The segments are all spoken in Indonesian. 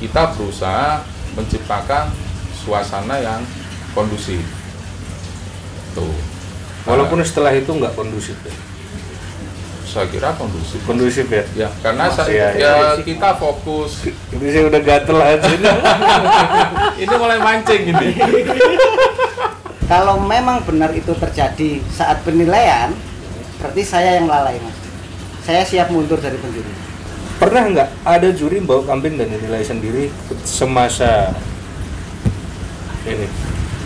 kita berusaha menciptakan suasana yang kondusif. Tuh. Walaupun setelah itu nggak kondusif ya? Saya kira kondusif. Kondusif ya? Ya, karena kita fokus. Ini saya udah gatel aja. Ini mulai mancing ini. Kalau memang benar itu terjadi saat penilaian, berarti saya yang lalai, Mas. Saya siap mundur dari penjuri. Pernah nggak ada juri bawa kambing dan dinilai sendiri semasa ini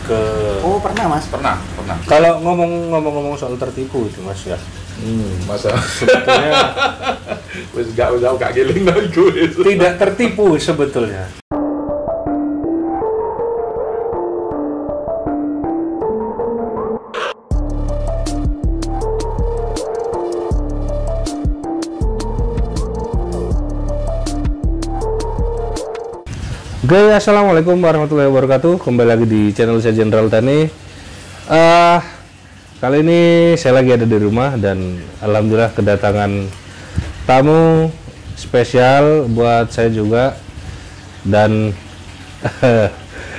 ke? Oh, pernah, Mas. Pernah. Kalau ngomong soal tertipu itu, Mas ya. Masa Sebetulnya wis gak giling iku. tidak tertipu sebetulnya. Oke, assalamualaikum warahmatullahi wabarakatuh. Kembali lagi di channel saya Jenderal Tani. Kali ini saya lagi ada di rumah dan alhamdulillah kedatangan tamu spesial buat saya juga. Dan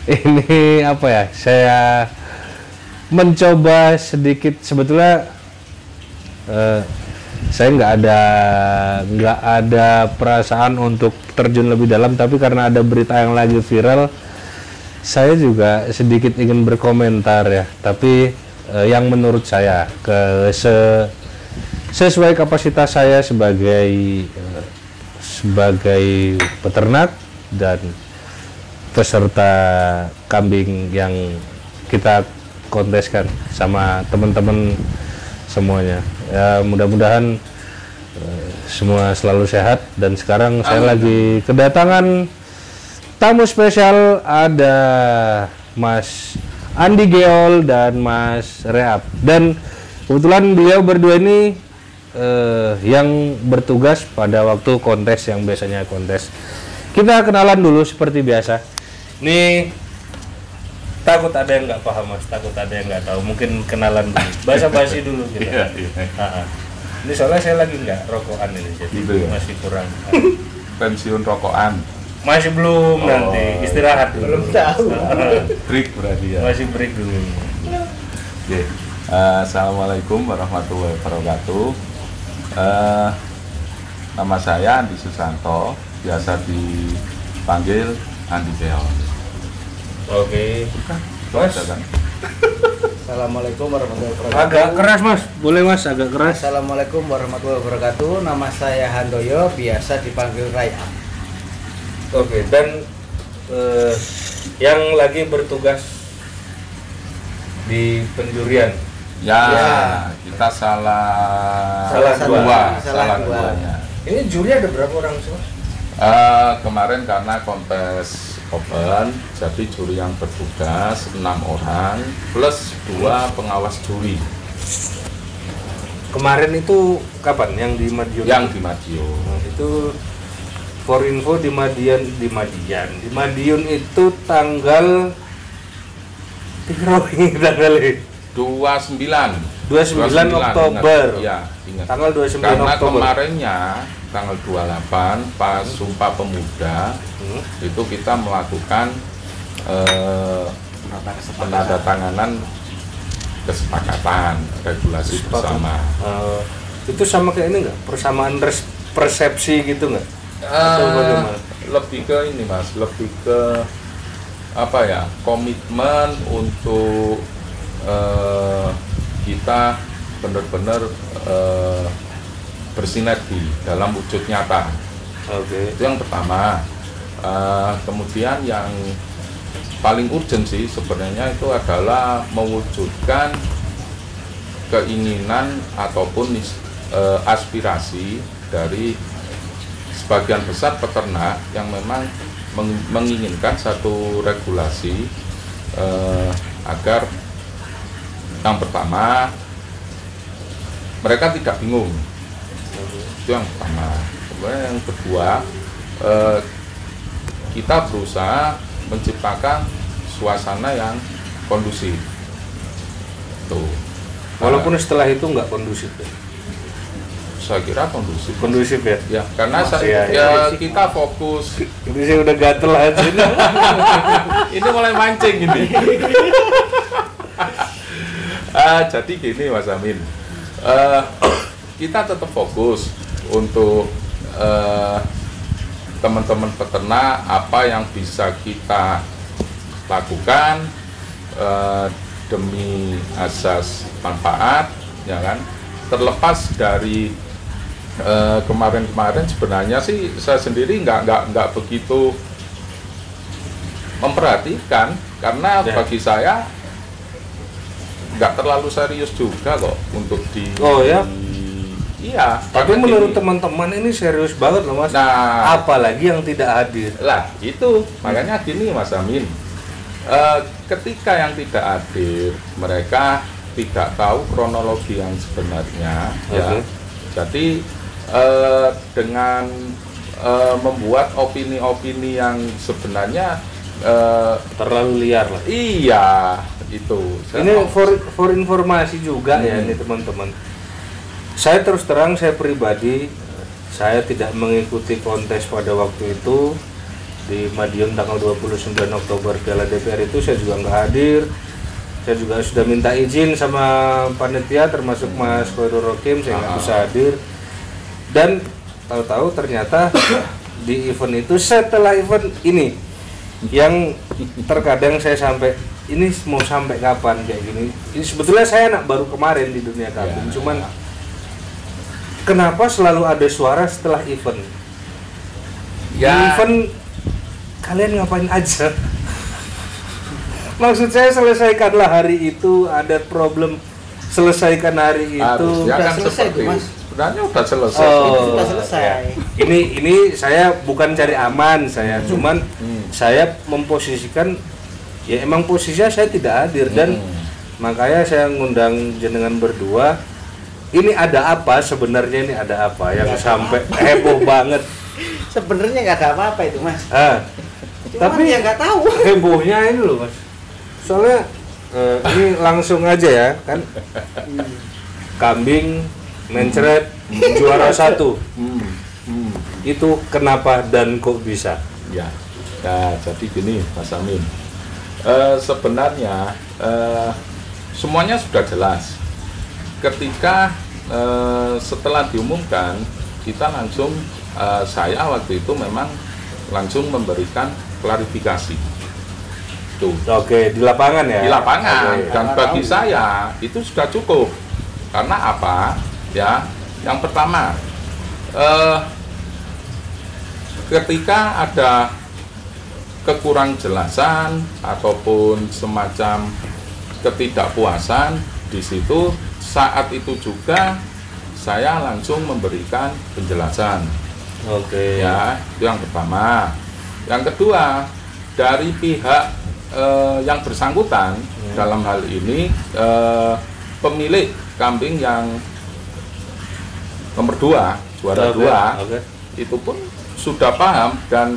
ini apa ya? Saya mencoba sedikit, sebetulnya saya nggak ada perasaan untuk terjun lebih dalam, tapi karena ada berita yang lagi viral, saya juga sedikit ingin berkomentar ya. Tapi yang menurut saya sesuai kapasitas saya sebagai peternak dan peserta kambing yang kita konteskan sama teman-teman semuanya. Ya, mudah-mudahan semua selalu sehat. Dan sekarang saya lagi kedatangan tamu spesial, ada Mas Andi Geol dan Mas Reap. Dan kebetulan beliau berdua ini yang bertugas pada waktu kontes yang biasanya kontes. Kita kenalan dulu seperti biasa. Nih, takut ada yang nggak paham, Mas, takut ada yang nggak tahu, mungkin kenalan dulu, basa-basi dulu gitu. Iya. Ini soalnya saya lagi nggak rokokan ini, jadi gitu ya? masih kurang. Pensiun rokokan. Masih belum, nanti istirahat dulu. Belum tahu. Break berarti ya. Masih break dulu. Oke. Assalamualaikum warahmatullahi wabarakatuh. Nama saya Andi Susanto, biasa dipanggil Andi Geol. Oke. Mas, Assalamualaikum warahmatullahi wabarakatuh. agak keras, Mas. Boleh, Mas, agak keras. Assalamualaikum warahmatullahi wabarakatuh. Nama saya Handoyo, biasa dipanggil Raya. Oke, dan yang lagi bertugas di penjurian. Ya. Kita salah dua. duanya. Ini juri ada berapa orang sih, Mas? Kemarin karena kontes open, jadi juri yang bertugas 6 orang plus 2 pengawas juri. Kemarin itu kapan? Yang di Madiun? Yang di Madiun. Nah, itu for info di Madiun itu tanggal 29 Oktober. Iya, ingat. Tanggal 29 Karena Oktober. kemarinnya tanggal 28 pas Sumpah Pemuda itu kita melakukan penandatanganan kesepakatan regulasi bersama. Itu sama kayak ini nggak? Persamaan persepsi gitu nggak? Atau bagaimana? Lebih ke ini, Mas, lebih ke apa ya, komitmen untuk kita benar-benar bersinergi dalam wujud nyata. Oke. Itu yang pertama. Kemudian yang paling urgent sih sebenarnya itu adalah mewujudkan keinginan ataupun aspirasi dari sebagian besar peternak yang memang menginginkan satu regulasi agar yang pertama mereka tidak bingung. Itu yang pertama. Kemudian yang kedua, kita berusaha menciptakan suasana yang kondusif. Tuh. Walaupun setelah itu nggak kondusif ya? saya kira kondusif. Kondusif ya. Ya, karena kita fokus. Ini saya udah gatel aja. Ini mulai mancing ini. Jadi gini Mas Amin, kita tetap fokus untuk teman-teman peternak apa yang bisa kita lakukan demi asas manfaat, ya kan. Terlepas dari kemarin-kemarin sebenarnya sih saya sendiri nggak begitu memperhatikan karena bagi saya nggak terlalu serius juga kok untuk iya. Tapi menurut teman-teman ini serius banget loh Mas. Nah, apalagi yang tidak hadir. Lah itu makanya gini Mas Amin. Ketika yang tidak hadir, mereka tidak tahu kronologi yang sebenarnya, ya. Jadi dengan membuat opini-opini yang sebenarnya terlalu liar lah. Iya, itu. Ini for informasi juga ya ini teman-teman. Saya terus terang, saya pribadi, saya tidak mengikuti kontes pada waktu itu di Madiun tanggal 29 Oktober Piala DPR itu. Saya juga nggak hadir. Saya juga sudah minta izin sama panitia termasuk Mas Khoirul Rokim, saya nggak bisa hadir. Dan tahu-tahu ternyata di event itu, setelah event ini yang terkadang saya sampai ini mau sampai kapan kayak gini. Ini sebetulnya saya anak baru kemarin di dunia kambing, cuman kenapa selalu ada suara setelah event? Di event kalian ngapain aja? Maksud saya selesaikanlah hari itu, ada problem selesaikan hari itu. Sudah selesai itu Mas. Sebenarnya udah selesai. Sudah selesai. Ya. Ini saya bukan cari aman, saya cuman saya memposisikan ya emang posisinya saya tidak hadir dan makanya saya ngundang jenengan berdua. Ini ada apa sebenarnya, ini ada apa yang sampai heboh banget? Sebenarnya nggak ada apa-apa itu Mas. Tapi ya nggak tahu. Hebohnya ini loh Mas. Soalnya ini langsung aja ya kan. Kambing mencret juara 1. Itu kenapa dan kok bisa? Ya. Nah, jadi gini Mas Amin. Sebenarnya semuanya sudah jelas. Ketika setelah diumumkan, kita langsung saya waktu itu memang langsung memberikan klarifikasi. Tuh. Oke, di lapangan ya. Di lapangan. Dan bagi saya itu sudah cukup. Karena apa? Ya, yang pertama, ketika ada kekurang jelasan ataupun semacam ketidakpuasan di situ, saat itu juga saya langsung memberikan penjelasan. Oke. Ya, itu yang pertama. Yang kedua, dari pihak yang bersangkutan dalam hal ini pemilik kambing yang nomor 2, juara 2, itu pun sudah paham dan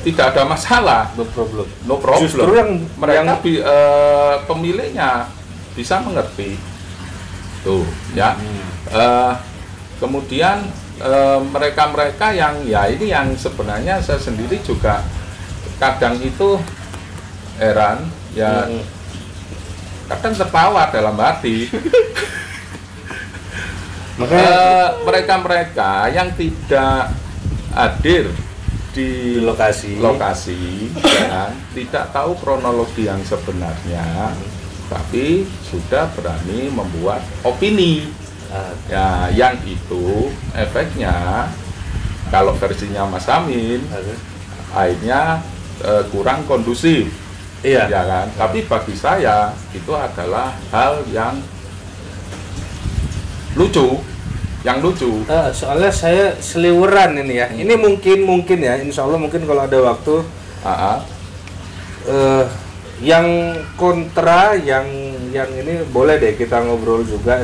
tidak ada masalah. No problem. No problem. Justru yang mereka pemiliknya bisa mengerti. Tuh, ya. Kemudian mereka-mereka yang ya ini yang sebenarnya saya sendiri juga kadang itu heran ya, kadang tertawa dalam hati. Mereka-mereka yang tidak hadir di lokasi ya, tidak tahu kronologi yang sebenarnya, tapi sudah berani membuat opini. Ya, yang itu efeknya kalau versinya Mas Amin akhirnya kurang kondusif, ya kan? Tapi bagi saya itu adalah hal yang lucu, soalnya saya seliweran ini ya. Ini mungkin ya, insya Allah mungkin kalau ada waktu. Yang kontra, yang ini boleh deh kita ngobrol juga.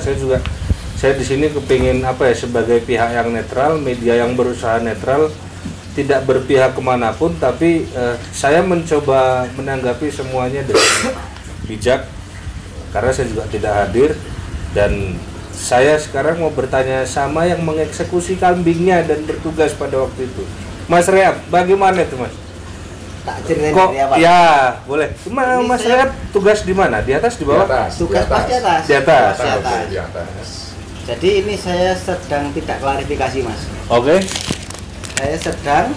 Saya di sini kepingin apa ya, sebagai pihak yang netral, media yang berusaha netral, tidak berpihak kemanapun, tapi saya mencoba menanggapi semuanya dengan bijak karena saya juga tidak hadir dan saya sekarang mau bertanya sama yang mengeksekusi kambingnya dan bertugas pada waktu itu. Mas Reap, bagaimana itu Mas? Tak ceritain Kok dari apa? ya boleh. Cuma Ini Mas saya- Reap tugas di mana? Di atas, di bawah? Tugas pas di atas. Di atas. Di atas. Di atas. Jadi ini saya sedang tidak klarifikasi Mas. Oke. Saya sedang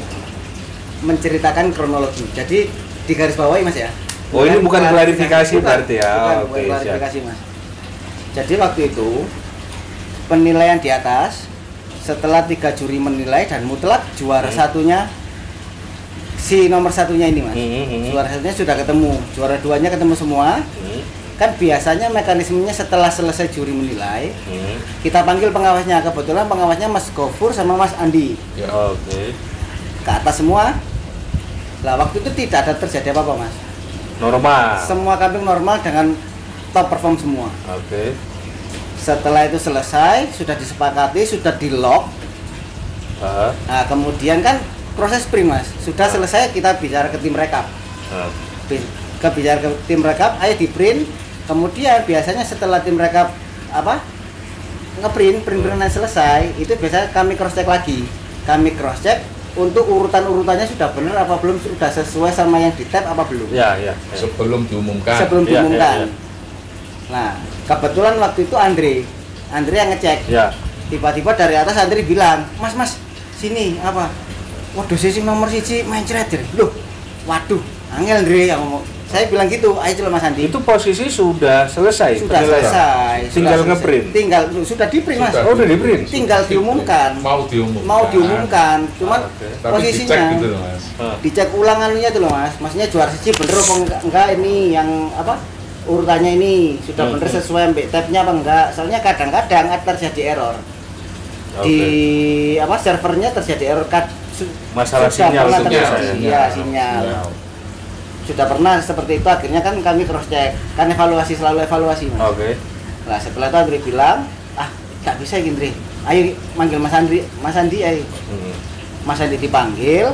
menceritakan kronologi. Jadi di garis bawahi Mas ya. Oh, ini bukan klarifikasi berarti ya. Bukan, Oke, bukan klarifikasi Mas. Jadi waktu itu penilaian di atas, setelah 3 juri menilai dan mutlak juara satunya si nomor satunya ini Mas. Juara satunya sudah ketemu, juara 2-nya ketemu semua. Kan biasanya mekanismenya setelah selesai juri menilai, kita panggil pengawasnya. Kebetulan pengawasnya Mas Gofur sama Mas Andi. Ya. Oke. Ke atas semua. Lah waktu itu tidak ada terjadi apa-apa Mas. Normal. Semua kambing normal dengan top perform semua. Oke. Setelah itu selesai, sudah disepakati, sudah di lock. Nah kemudian kan proses sprint Mas, sudah selesai kita bicara ke tim rekap. Bicara ke tim rekap, ayo di print. Kemudian biasanya setelah tim rekap print-printan selesai, itu biasanya kami cross check lagi. Kami cross check untuk urutan-urutannya sudah benar apa belum, sudah sesuai sama yang di tab apa belum. Ya. Sebelum diumumkan. Sebelum Ya, diumumkan. ya. Nah, kebetulan waktu itu Andre yang ngecek. Ya. Tiba-tiba dari atas Andre bilang, Mas, sini apa? Waduh, sisi nomor siji main trader. Loh, waduh, angel Andre yang ngomong. Saya bilang gitu, ayo coba Mas Andi. Itu posisi sudah selesai. Sudah penilaian? selesai. Tinggal sudah nge-print? Sudah di-print Mas. Sudah. Oh, udah di-print? Tinggal diumumkan. Mau diumumkan. Mau diumumkan. Cuman Oke. Tapi posisinya dicek gitu loh Mas. dicek ulang anunya tuh loh Mas. Maksudnya juara siji bener apa enggak ini yang apa? Urutannya ini sudah bener sesuai ambek tab-nya apa enggak? Soalnya kadang-kadang terjadi error. Di servernya terjadi error Masalah sudah sinyal pernah itu terjadi. biasanya. Iya, sinyal. Sudah pernah seperti itu, akhirnya kan kami cross check. Kan evaluasi, selalu evaluasi Mas. Oke. Nah setelah itu Andri bilang, nggak bisa Indri, ayo manggil Mas Andi ayo. Mas Andi dipanggil,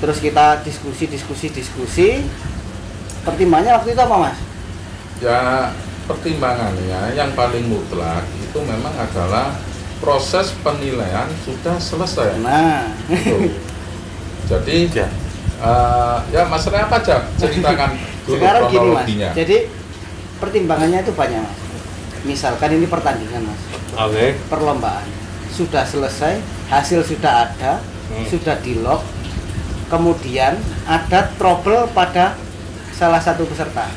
terus kita diskusi. Pertimbangannya waktu itu apa Mas? Ya, pertimbangannya yang paling mutlak itu memang adalah proses penilaian sudah selesai. Nah, Tuh. Jadi ya Mas Rea apa aja ceritakan dulu sekarang gini Mas, kronologinya. jadi pertimbangannya itu banyak Mas. Misalkan ini pertandingan Mas, Oke. perlombaan sudah selesai, hasil sudah ada, sudah di lock, kemudian ada trouble pada salah satu peserta.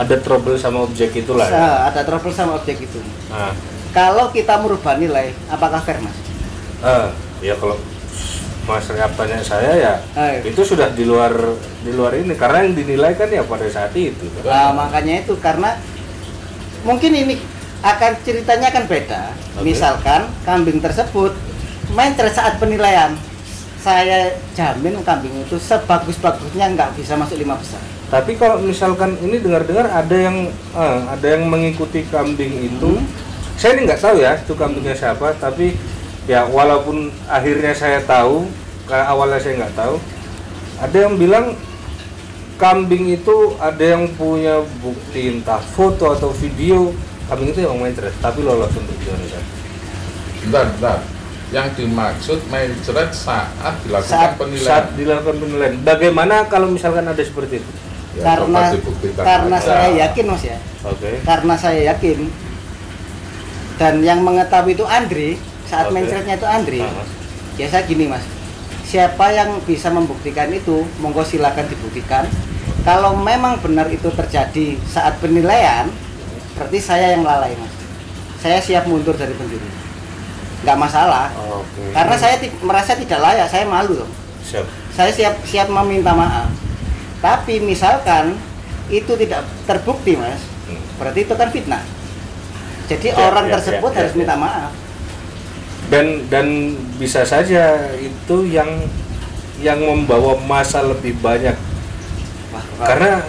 Ada trouble sama objek itulah. Ya? Ada trouble sama objek itu. Nah. Kalau kita merubah nilai, apakah fair Mas? Ya kalau Mas Reap tanya saya ya, itu sudah di luar ini karena yang dinilai kan ya pada saat itu. Nah, makanya itu karena mungkin ini ceritanya akan beda. Oke. Misalkan kambing tersebut main saat penilaian, saya jamin kambing itu sebagus-bagusnya nggak bisa masuk 5 besar. Tapi kalau misalkan ini dengar-dengar ada yang mengikuti kambing itu, saya ini nggak tahu ya itu kambingnya siapa, tapi ya walaupun akhirnya saya tahu, karena awalnya saya nggak tahu, ada yang bilang kambing itu ada yang punya bukti entah foto atau video kambing itu yang main cerdas tapi lolos untuk juara. Bentar. Yang dimaksud main ceret saat dilakukan Saat penilaian. Saat dilakukan penilaian, bagaimana kalau misalkan ada seperti itu? Ya, karena coba dibuktikan karena aja. saya yakin Mas ya. Oke. Karena saya yakin dan yang mengetahui itu Andre saat Oke. main ceritanya itu Andre. Ya saya gini Mas, siapa yang bisa membuktikan itu monggo silakan dibuktikan. Kalau memang benar itu terjadi saat penilaian, berarti saya yang lalai Mas. Saya siap mundur dari penjuri, nggak masalah. Oke. Karena saya merasa tidak layak, saya malu loh. Siap. Saya siap meminta maaf. Tapi misalkan itu tidak terbukti Mas, berarti itu kan fitnah. Jadi orang tersebut harus minta maaf. Dan bisa saja itu yang membawa masa lebih banyak. Wah, Karena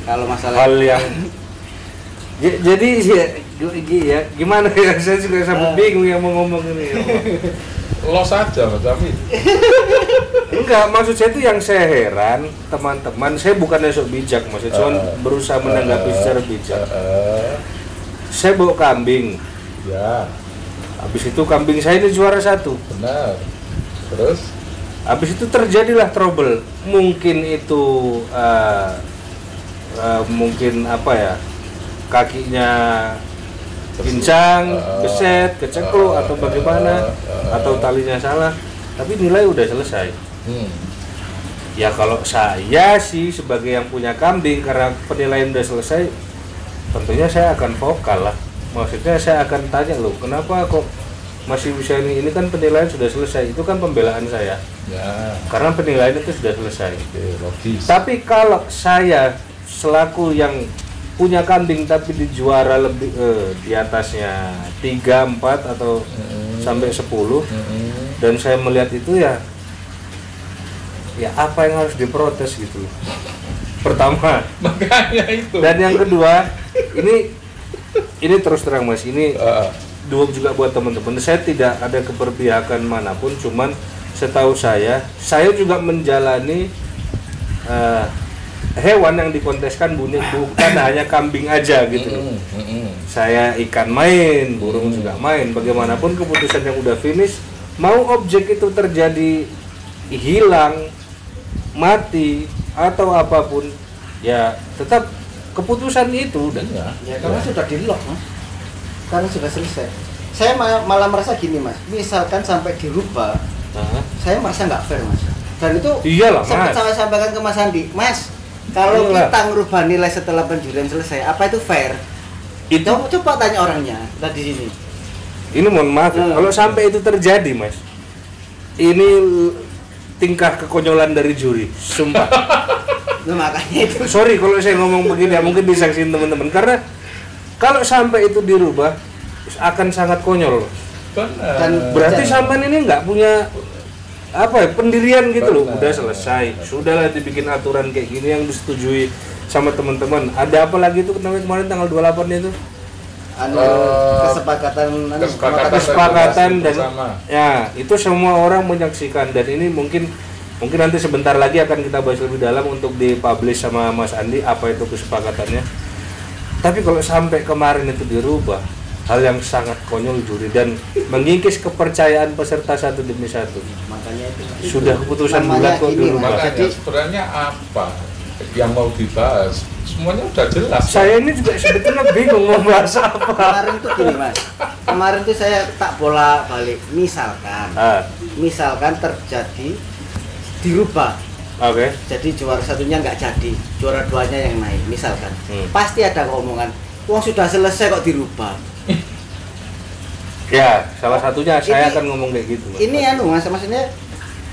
kalau masalah hal yang jadi ya gimana ya, saya juga sampai bingung yang mau ngomong ini. Los saja Mas David. Enggak, maksud saya itu yang saya heran teman-teman, saya bukannya sok bijak, maksudnya cuma berusaha menanggapi secara bijak. saya bawa kambing. Ya, Habis itu kambing saya ini juara 1. benar. Terus Habis itu terjadilah trouble. Mungkin itu mungkin apa ya? Kakinya pincang, beset, kecekluk atau bagaimana, atau talinya salah. Tapi nilai udah selesai. Ya kalau saya sih sebagai yang punya kambing, karena penilaian udah selesai, tentunya saya akan vokal lah. Maksudnya saya akan tanya, loh kenapa kok masih bisa ini kan penilaian sudah selesai. Itu kan pembelaan saya ya, karena penilaian itu sudah selesai. oke, logis. Tapi kalau saya selaku yang punya kambing tapi di juara lebih di atasnya 3, 4 atau sampai 10, dan saya melihat itu ya apa yang harus diprotes gitu loh. Pertama, Makanya itu. dan yang kedua, ini terus terang Mas, ini dua juga buat teman-teman. Saya tidak ada keberpihakan manapun, cuman setahu saya juga menjalani hewan yang dikonteskan bukan hanya kambing aja gitu loh. Saya ikan main, burung juga main. Bagaimanapun keputusan yang udah finish, mau objek itu terjadi hilang, mati atau apapun, ya tetap keputusan itu dan Ya karena sudah di lock Mas, karena sudah selesai. Saya malah merasa gini Mas, misalkan sampai dirubah, saya merasa nggak fair Mas. Dan itu Iyalah, sempat Mas. saya sampaikan ke Mas Andi, Mas, kalau Iyalah. kita ngerubah nilai setelah penjurian selesai, apa itu fair? itu Coba tanya orangnya tadi sini. ini mohon maaf ya, kalau sampai itu terjadi Mas, ini tingkah kekonyolan dari juri, sumpah. Nah, makanya itu. Sorry kalau saya ngomong begini ya, mungkin disangsiin teman-teman, karena kalau sampai itu dirubah akan sangat konyol. Benar. Dan Berarti sampean ini nggak punya apa ya, pendirian gitu loh. Benar. Udah selesai, sudahlah dibikin aturan kayak gini yang disetujui sama teman-teman. Ada apa lagi itu kemarin tanggal 28 itu? Kesepakatan dan bersama. ya itu semua orang menyaksikan, dan ini mungkin nanti sebentar lagi akan kita bahas lebih dalam untuk dipublish sama Mas Andi apa itu kesepakatannya. Tapi kalau sampai kemarin itu dirubah, hal yang sangat konyol juri dan mengikis kepercayaan peserta satu demi satu. Makanya itu. Sudah keputusan Namanya bulat kok ini, dirubah. Mas. Makanya sebenarnya apa yang mau dibahas? Semuanya udah jelas. Saya ini juga sebetulnya bingung mau bahas apa. Kemarin tuh gini Mas, kemarin tuh saya tak bola balik. Misalkan terjadi dirubah, Oke. jadi juara satunya nggak jadi, juara 2-nya yang naik, misalkan. Pasti ada omongan, wah sudah selesai kok dirubah. Ya, salah satunya saya Ini- akan ngomong kayak gitu. Mas. Ini maksudnya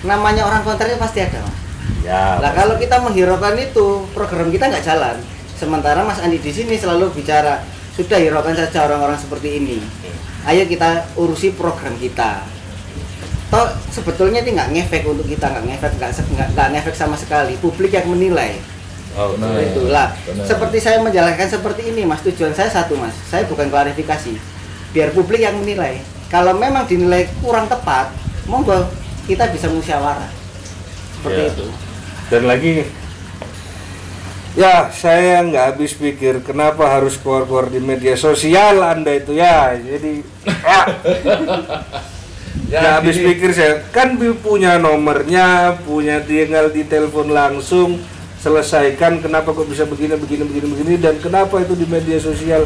namanya orang konternya pasti ada Mas. Ya. Nah kalau kita menghiraukan itu, program kita nggak jalan. Sementara Mas Andi di sini selalu bicara, sudah hiraukan saja orang-orang seperti ini. Ayo kita urusi program kita. Toh sebetulnya ini nggak ngefek untuk kita, nggak ngefek sama sekali. Publik yang menilai. Oh, Benar. Itulah. Benar. Seperti saya menjalankan seperti ini, Mas. Tujuan saya satu, Mas. Saya bukan klarifikasi. Biar publik yang menilai. Kalau memang dinilai kurang tepat, monggo kita bisa musyawarah. Seperti Ya. itu. Dan lagi, ya saya nggak habis pikir kenapa harus keluar-keluar di media sosial Anda itu ya. Jadi nggak habis gini. pikir saya. Kan punya nomornya, punya tinggal ditelepon langsung, selesaikan. Kenapa kok bisa begini, dan kenapa itu di media sosial?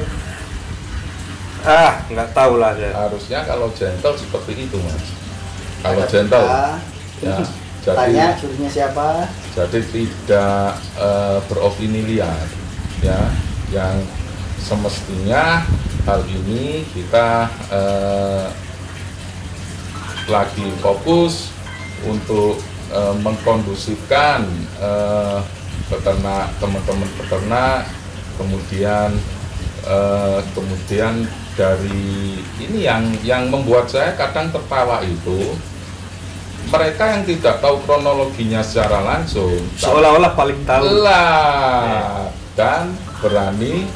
Nggak tahu lah ya. Harusnya kalau gentle seperti itu, Mas. Kalau Ada gentle, kita, ya. tanya Jadi, jurinya siapa. jadi tidak beropini liar, ya. Yang semestinya hal ini kita lagi fokus untuk mengkondusifkan peternak, teman-teman peternak, kemudian dari ini yang membuat saya kadang tertawa itu mereka yang tidak tahu kronologinya secara langsung Seolah-olah paling tahu. lah dan berani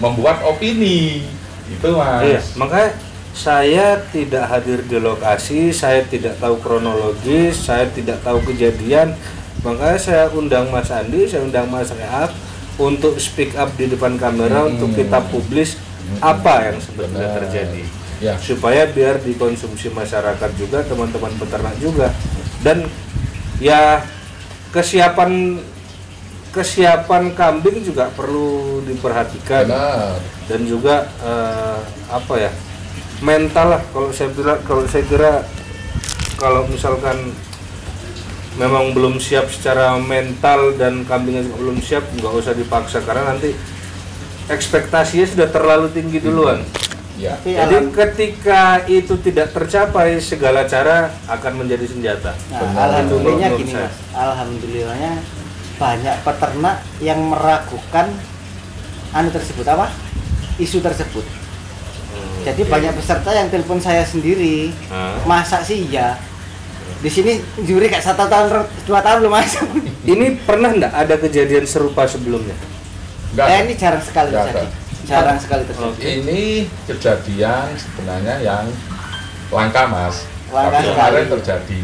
membuat opini itu, Mas. Iya, makanya saya tidak hadir di lokasi, saya tidak tahu kronologis, saya tidak tahu kejadian. Makanya saya undang Mas Andi, saya undang Mas Rehat untuk speak up di depan kamera untuk kita publish apa yang sebetulnya Benar. terjadi, Ya. supaya biar dikonsumsi masyarakat juga, teman-teman peternak juga, dan ya kesiapan kambing juga perlu diperhatikan. Benar. Dan juga apa ya, mental lah kalau saya kira kalau misalkan memang belum siap secara mental dan kambingnya juga belum siap, nggak usah dipaksa karena nanti ekspektasinya sudah terlalu tinggi duluan. Ya. Tapi Jadi ketika itu tidak tercapai, segala cara akan menjadi senjata. Nah, Benar. alhamdulillahnya Menurut gini saya. Mas, alhamdulillahnya banyak peternak yang meragukan tersebut apa? Isu tersebut. Jadi banyak peserta yang telepon saya sendiri, masa sih ya? Di sini juri kayak 1 tahun, 2 tahun belum masuk. Ini pernah enggak ada kejadian serupa sebelumnya? Enggak. Ini jarang sekali Nggak terjadi. ada. Jarang sekali terjadi. Ini kejadian sebenarnya yang langka, Mas. Langka Tapi sekali. kemarin terjadi.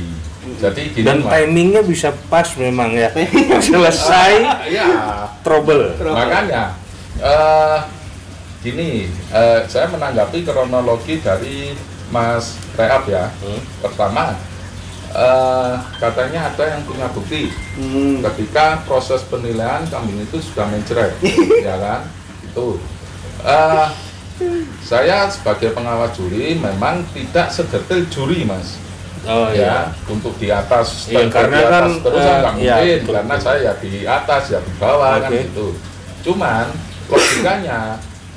Jadi gini, Dan Mas. timingnya bisa pas memang ya. Selesai Ya, trouble. makanya gini, saya menanggapi kronologi dari Mas Reap ya. Pertama, katanya ada yang punya bukti ketika proses penilaian kambing itu sudah mencret, ya kan? Itu saya sebagai pengawas juri memang tidak sedetail juri, Mas. Oh Ya, untuk di atas Iya, standar karena di atas kan, terus nggak iya, mungkin, betul, karena betul. saya ya di atas ya di bawah kan Oke. gitu. Cuman logikanya,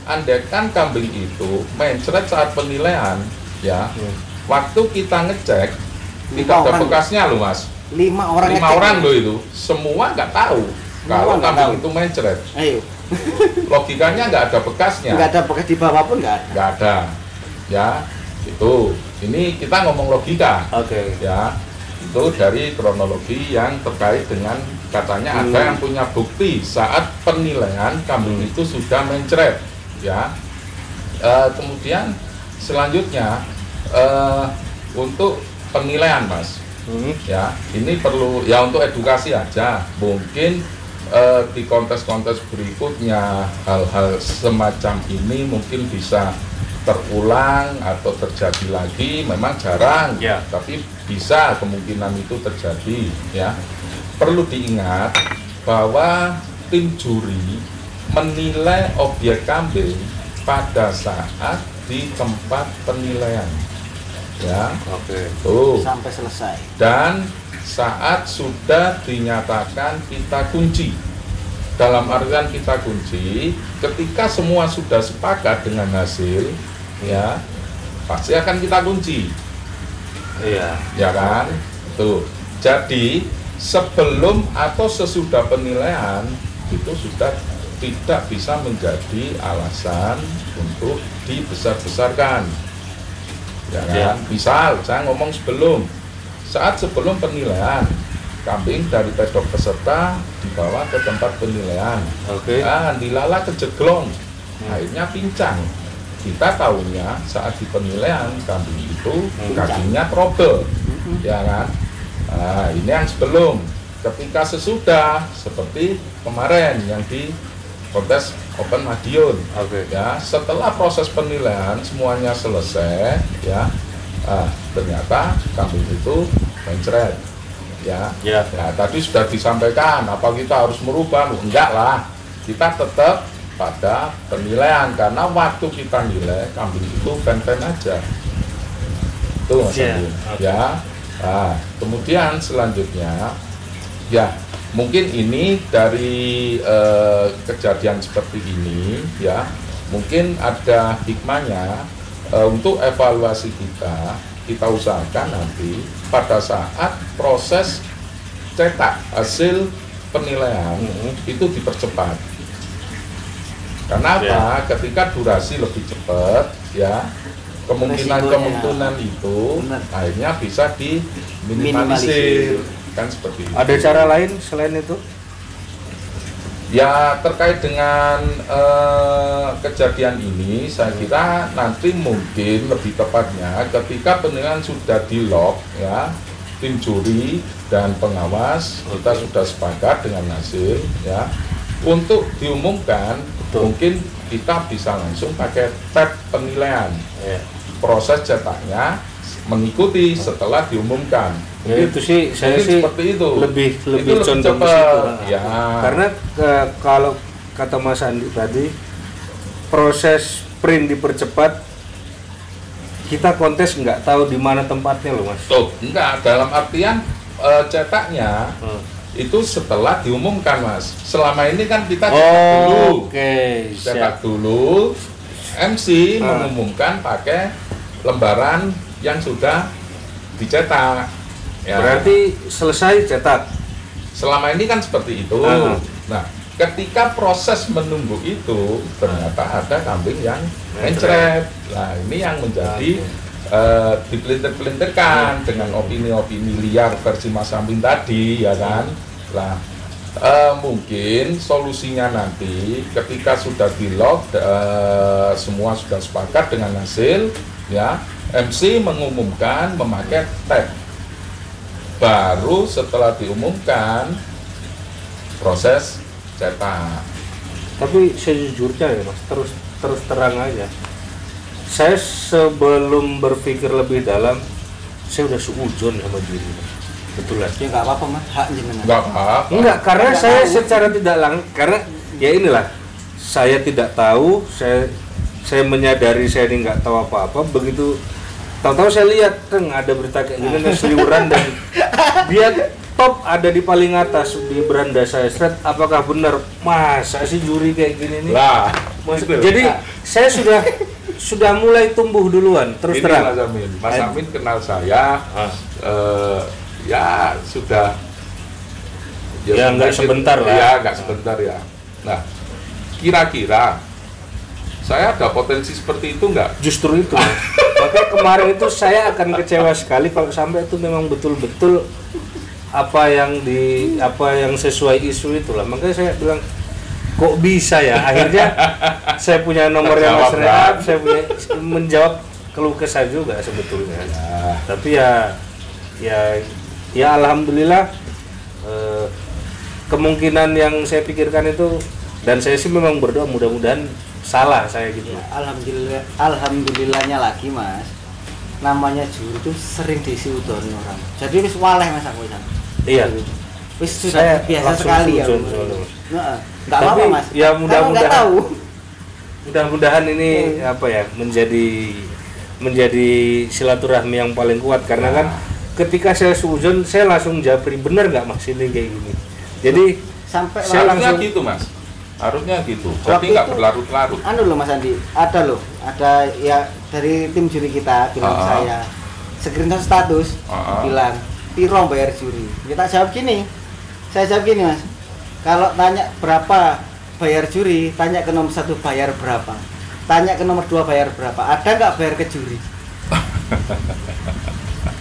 andaikan kambing itu mencret saat penilaian, ya, waktu kita ngecek tidak ada orang, bekasnya loh, Mas. 5 orang 5 ngecek. orang loh itu, semua nggak tahu kalau orang nggak kambing tahu. itu mencret. Ayo, Logikanya nggak ada bekasnya. nggak ada bekas di bawah pun nggak ada. Nggak ada, ya. Itu, ini kita ngomong logika. Oke. Ya, itu dari kronologi yang terkait dengan katanya ada yang punya bukti saat penilaian kambing itu sudah mencret, ya. Kemudian selanjutnya untuk penilaian, Mas, ya, ini perlu ya untuk edukasi aja. Mungkin di kontes-kontes berikutnya hal-hal semacam ini mungkin bisa terulang atau terjadi lagi, memang jarang, Ya. tapi bisa kemungkinan itu terjadi, ya. Perlu diingat bahwa tim juri menilai objek kambing pada saat di tempat penilaian, ya. Oke. Tuh. Sampai selesai. Dan saat sudah dinyatakan kita kunci, dalam artian kita kunci, ketika semua sudah sepakat dengan hasil, ya pasti akan kita kunci, Iya. ya kan? Tuh. Jadi sebelum atau sesudah penilaian itu sudah tidak bisa menjadi alasan untuk dibesar-besarkan, ya kan? Ya. Misal saya ngomong saat sebelum penilaian kambing dari pedok peserta dibawa ke tempat penilaian, Oke. dilala kejeglong, akhirnya pincang. Kita tahunya saat di penilaian kambing itu kakinya trouble, ya kan? Nah, ini yang sebelum. Ketika sesudah, seperti kemarin yang di kontes Open Madiun, Oke. ya, setelah proses penilaian semuanya selesai, ya, ternyata kambing itu mencret, ya. Ya. Ya, tadi sudah disampaikan apa kita harus merubah? Enggak lah, kita tetap pada penilaian karena waktu kita nilai kambing itu fan-fan aja, itu Mas Ya, Andi. oke. Ya. Nah, kemudian selanjutnya, ya mungkin ini dari kejadian seperti ini, ya mungkin ada hikmahnya untuk evaluasi kita usahakan nanti pada saat proses cetak hasil penilaian itu dipercepat. Karena apa? Ketika durasi lebih cepat, ya kemungkinan itu Benar. akhirnya bisa diminimalisir, kan seperti itu. Ada cara lain selain itu? Ya terkait dengan kejadian ini, saya kira nanti mungkin lebih tepatnya ketika penilaian sudah di lock, ya tim juri dan pengawas kita sudah sepakat dengan hasil, ya untuk diumumkan. Betul. Mungkin kita bisa langsung pakai tab penilaian. Proses cetaknya mengikuti setelah diumumkan. Ya, itu sih saya sih seperti itu. Lebih itu condong ke cepat. situ. Ya. Karena kalau kata Mas Andi tadi, proses print dipercepat, kita kontes nggak tahu di mana tempatnya loh Mas. Tuh, enggak, dalam artian cetaknya itu setelah diumumkan Mas. Selama ini kan kita cetak dulu. Cetak dulu, MC mengumumkan pakai lembaran yang sudah dicetak. Ya. Berarti selesai cetak. Selama ini kan seperti itu. Nah, ketika proses menunggu itu ternyata ada kambing yang mencret. Nah, ini yang menjadi dipelintir-pelintirkan dengan opini-opini liar versi Mas Amin tadi, ya kan? Lah, mungkin solusinya nanti ketika sudah di-log, semua sudah sepakat dengan hasil, ya, MC mengumumkan memakai tag. Baru setelah diumumkan proses cetak. Tapi sejujurnya ya Mas, terus terang aja, saya sebelum berpikir lebih dalam, saya udah suudzon sama diri Mas. Betul lah. Ya nggak apa-apa Mas, hak jenengan. Nggak apa-apa. Enggak, karena saya secara tidak langsung, karena ya inilah, saya tidak tahu, saya menyadari saya ini nggak tahu apa-apa. Begitu tahu-tahu saya lihat, ada berita kayak gini, seliweran dan dia top ada di paling atas di beranda saya. Apakah benar? Masa sih juri kayak gini nih? Lah, jadi saya sudah mulai tumbuh duluan. Terus ini terang. Mas Amin kenal saya, ya sudah. Ya nggak sebentar lah. Ya nggak sebentar ya. Nah, kira-kira saya ada potensi seperti itu nggak? Justru itu Mas. Makanya kemarin itu saya akan kecewa sekali kalau sampai itu memang betul-betul apa yang sesuai isu itulah. Makanya saya bilang kok bisa ya, akhirnya saya punya nomor yang Mas Rehat, saya punya menjawab keluh kesah juga sebetulnya. Tapi ya alhamdulillah, kemungkinan yang saya pikirkan itu, dan saya sih memang berdoa mudah-mudahan salah saya gitu. Alhamdulillahnya lagi Mas, namanya juri itu sering disuudoni orang. Jadi wis waleh Mas aku Mas. Iya. Wis sudah biasa sekali ya. Heeh. Enggak apa-apa Mas. Ya mudah-mudahan ini apa ya, menjadi silaturahmi yang paling kuat, karena kan ketika saya suudzon saya langsung japri, bener nggak Mas ini kayak gini. Jadi sampai saya langsung gitu Mas. Harusnya gitu. Jadi nggak berlarut-larut. Anu loh Mas Andi, ada ya dari tim juri kita bilang saya screenshot status bilang piro bayar juri. Kita jawab gini. Saya jawab gini Mas. Kalau tanya berapa bayar juri, tanya ke nomor 1 bayar berapa. Tanya ke nomor 2 bayar berapa. Ada nggak bayar ke juri?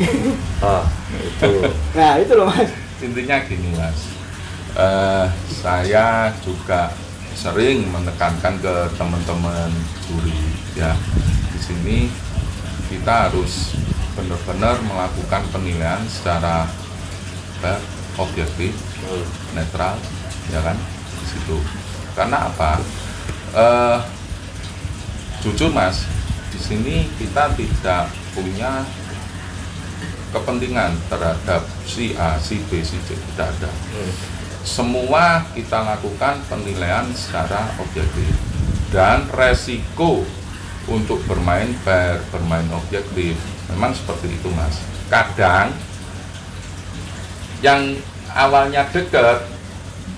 Itu. Nah, itu loh Mas. Intinya gini Mas. Saya juga sering menekankan ke teman-teman juri ya, di sini kita harus benar-benar melakukan penilaian secara objektif, netral, ya kan, di situ. Karena apa? Jujur Mas, di sini kita tidak punya kepentingan terhadap si A, si B, si C, tidak ada. Semua kita lakukan penilaian secara objektif, dan resiko untuk bermain fair, bermain objektif memang seperti itu Mas. Kadang yang awalnya dekat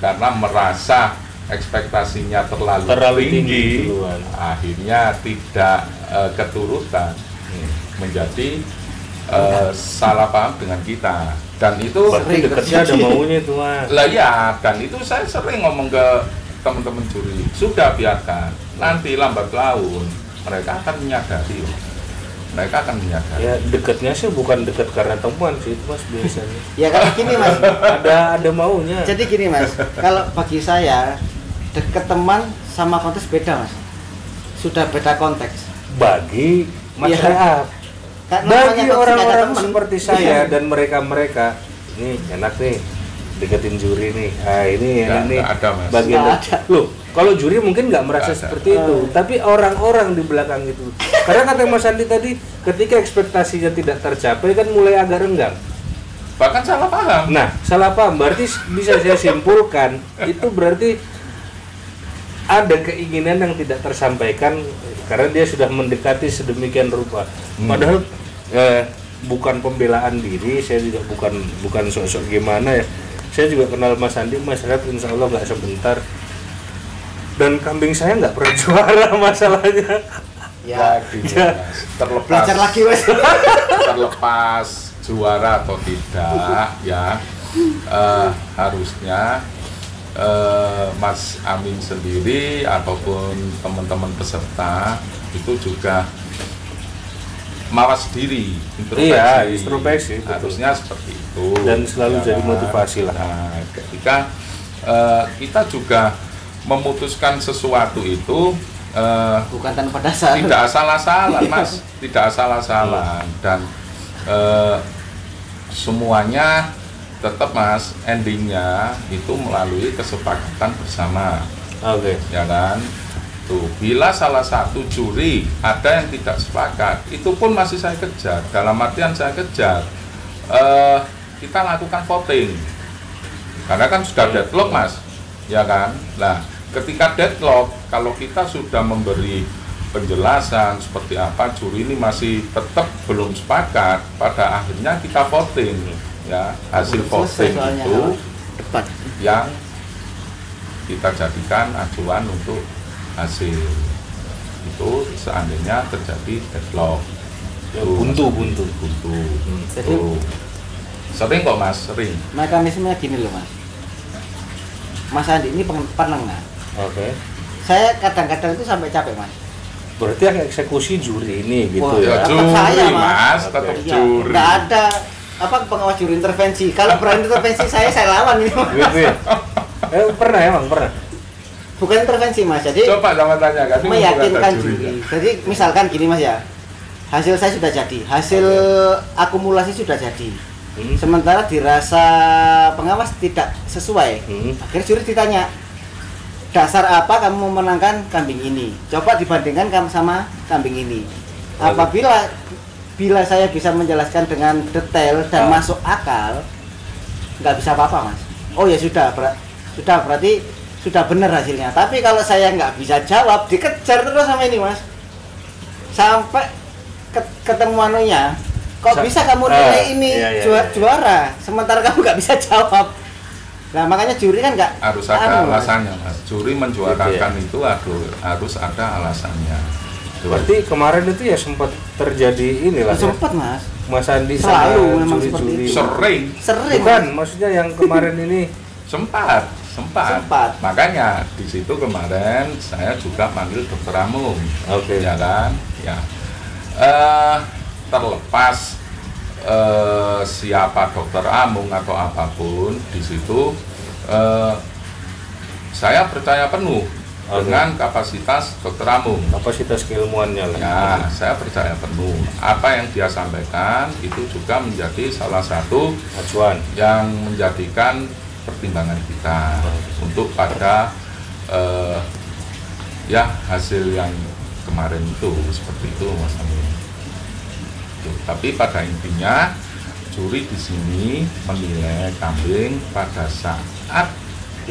karena merasa ekspektasinya terlalu tinggi, akhirnya tidak keturutan, menjadi salah paham dengan kita. Dan itu berarti dekatnya ada maunya itu Mas. Lah ya, dan itu saya sering ngomong ke teman-teman juri, sudah biarkan, nanti lambat laun mereka akan menyadari. Mereka akan menyadari. Ya dekatnya sih bukan dekat karena temuan sih itu Mas biasanya. Ya karena gini Mas, ada maunya. Jadi gini Mas, kalau bagi saya deket teman sama konteks beda Mas. Sudah beda konteks. Bagi Mas Rehat. Bagi orang-orang seperti saya dan mereka ini enak nih, deketin juri nih. Nah, ini Nggak ada, Mas. bagian Nggak ada. loh. Kalau juri mungkin nggak merasa Nggak ada. seperti itu, tapi orang-orang di belakang itu. Karena kata Mas Andi tadi, ketika ekspektasinya tidak tercapai kan mulai agak renggang. Bahkan salah paham. Nah, salah paham berarti bisa saya simpulkan itu berarti ada keinginan yang tidak tersampaikan karena dia sudah mendekati sedemikian rupa. Padahal bukan pembelaan diri, saya juga bukan sosok gimana ya. Saya juga kenal Mas Andi, Mas Rat, insya Allah nggak sebentar. Dan kambing saya nggak pernah juara masalahnya. Ya, Gitu, Mas. Terlepas belajar lagi Mas. terlepas juara atau tidak ya, harusnya Mas Amin sendiri ataupun teman-teman peserta itu juga mawas diri, Iya, introspeksi, betul. harusnya seperti itu Dan selalu ya jadi kan? motivasi lah. Nah, ketika kita juga memutuskan sesuatu itu Bukan tanpa dasar. tidak asal-asalan, Mas, tidak asal-asalan, dan semuanya tetap, Mas, endingnya itu melalui kesepakatan bersama, Oke. ya kan? Tuh, bila salah satu juri ada yang tidak sepakat, itu pun masih saya kejar. Dalam artian saya kejar, kita lakukan voting, karena kan sudah deadlock, Mas, ya kan? Nah, ketika deadlock, kalau kita sudah memberi penjelasan seperti apa, juri ini masih tetap belum sepakat, pada akhirnya kita voting, ya, hasil voting Soalnya itu debat. yang kita jadikan acuan untuk hasil itu seandainya terjadi deadlock. Ya, Tuh, buntu. Jadi- Tuh. Sering kok, Mas, sering. Mekanismenya gini loh Mas. Mas Andi ini penengah. Oke. Saya kadang-kadang itu sampai capek Mas. Berarti yang eksekusi juri ini gitu Wah, ya. tetap Juri, saya, Mas. Mas, Oke. tetap Iya, juri. nggak ada pengawas juri intervensi. Kalau berani intervensi saya lawan ini. Mas. Gitu ya. Pernah emang pernah. Bukan intervensi Mas. Jadi Coba sama tanyakan, ini mumpung ada meyakinkan jurinya. juri. Jadi misalkan gini Mas ya. Hasil saya sudah jadi, hasil akumulasi sudah jadi. Sementara dirasa pengawas tidak sesuai. Akhirnya juri ditanya, dasar apa kamu memenangkan kambing ini? Coba dibandingkan kamu sama kambing ini. Apabila saya bisa menjelaskan dengan detail dan masuk akal, nggak bisa apa-apa Mas. Oh ya sudah, berarti sudah benar hasilnya. Tapi kalau saya nggak bisa jawab, dikejar terus sama ini Mas. Sampai ketemu anunya, kok bisa kamu nilai ini juara, sementara kamu nggak bisa jawab. Nah makanya juri kan nggak Harus ada Mas. alasannya, Mas. Juri menjuarakan itu harus ada alasannya. Tuh. Berarti kemarin itu ya sempat terjadi inilah ya. Sempat Mas, Mas Andi Selalu sama memang seperti juri-juri. itu. sering Bukan, Mas. maksudnya yang kemarin ini sempat. Sempat. Makanya di situ kemarin saya juga manggil Dokter Amung. Oke. Ya kan? Ya. Terlepas siapa Dokter Amung atau apapun di situ, saya percaya penuh dengan kapasitas Dokter Amung. kapasitas keilmuannya lah. Ya, saya percaya penuh. Apa yang dia sampaikan itu juga menjadi salah satu Acuan. yang menjadikan pertimbangan kita untuk pada ya hasil yang kemarin itu seperti itu, Mas Amin. Tapi pada intinya juri di sini menilai kambing pada saat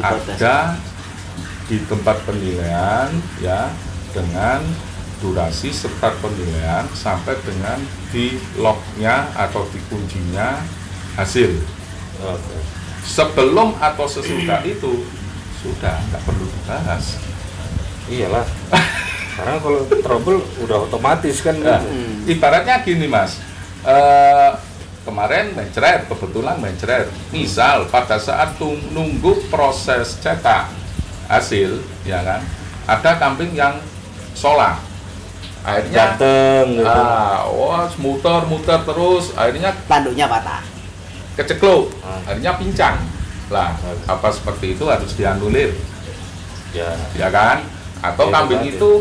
ada di tempat penilaian ya, dengan durasi start penilaian sampai dengan di lognya atau di kuncinya hasil. Oke. Sebelum atau sesudah itu sudah nggak perlu dibahas. Iyalah. Karena kalau trouble udah otomatis kan. Nah, ibaratnya gini, Mas, kemarin mencret, kebetulan mencret. Misal pada saat nunggu proses cetak hasil, ya kan, ada kambing yang solang, akhirnya Dateng gitu. muter terus, akhirnya tanduknya patah. kecekluk, akhirnya pincang. Lah, apa seperti itu harus dianulir, Ya. ya kan? Atau Ya, kambing itu itu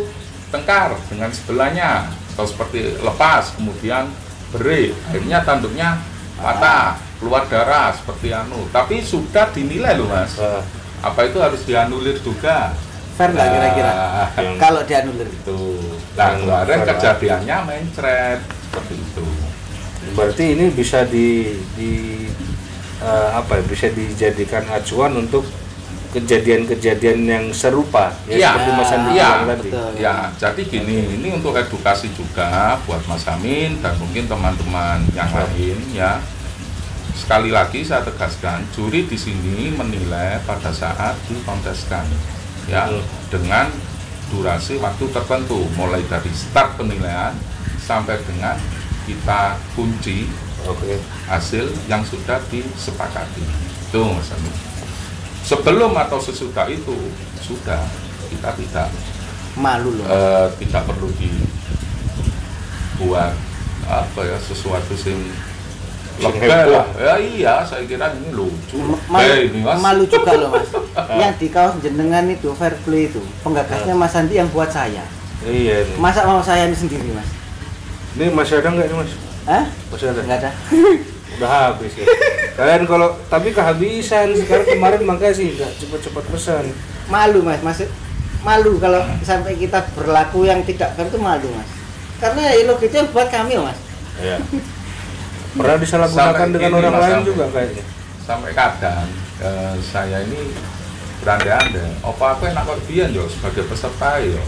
tengkar dengan sebelahnya, atau seperti lepas kemudian beri, akhirnya tanduknya patah, keluar darah seperti anu. Tapi sudah dinilai loh Mas. Apa itu harus dianulir juga? Fair nggak kira-kira? Kalau dianulir itu. Nah, kemarin kejadiannya mencret seperti itu. Berarti ini bisa bisa dijadikan acuan untuk kejadian-kejadian yang serupa ya, seperti Mas Andi bilang tadi. Ya, jadi gini, ini untuk edukasi juga buat Mas Amin dan mungkin teman-teman yang lain ya. Sekali lagi saya tegaskan, juri di sini menilai pada saat dikonteskan ya, dengan durasi waktu tertentu mulai dari start penilaian sampai dengan kita kunci hasil yang sudah disepakati. Itu Mas Amin. Sebelum atau sesudah itu sudah kita tidak malu loh. Tidak perlu dibuat sesuatu sing lega lah. Ya iya, saya kira ini lucu. Ini Mas. Malu juga loh Mas. Yang di kaos jenengan itu fair play itu penggagasnya Mas Andi yang buat saya. Iya. Ini. Masa mau saya ini sendiri Mas? Ini masih ada nggak nih Mas? Hah? Masih ada? Nggak ada. Udah habis ya. Kalian kalau tapi kehabisan sekarang kemarin makasih nggak cepat-cepat pesan. Malu Mas, malu kalau sampai kita berlaku yang tidak fair itu malu Mas. Karena logiknya buat kami Mas. Iya. Pernah disalahgunakan dengan orang lain juga kayaknya. Sampai kadang saya ini berandai-andai, apa aku enak kok biyen yo sebagai peserta yo.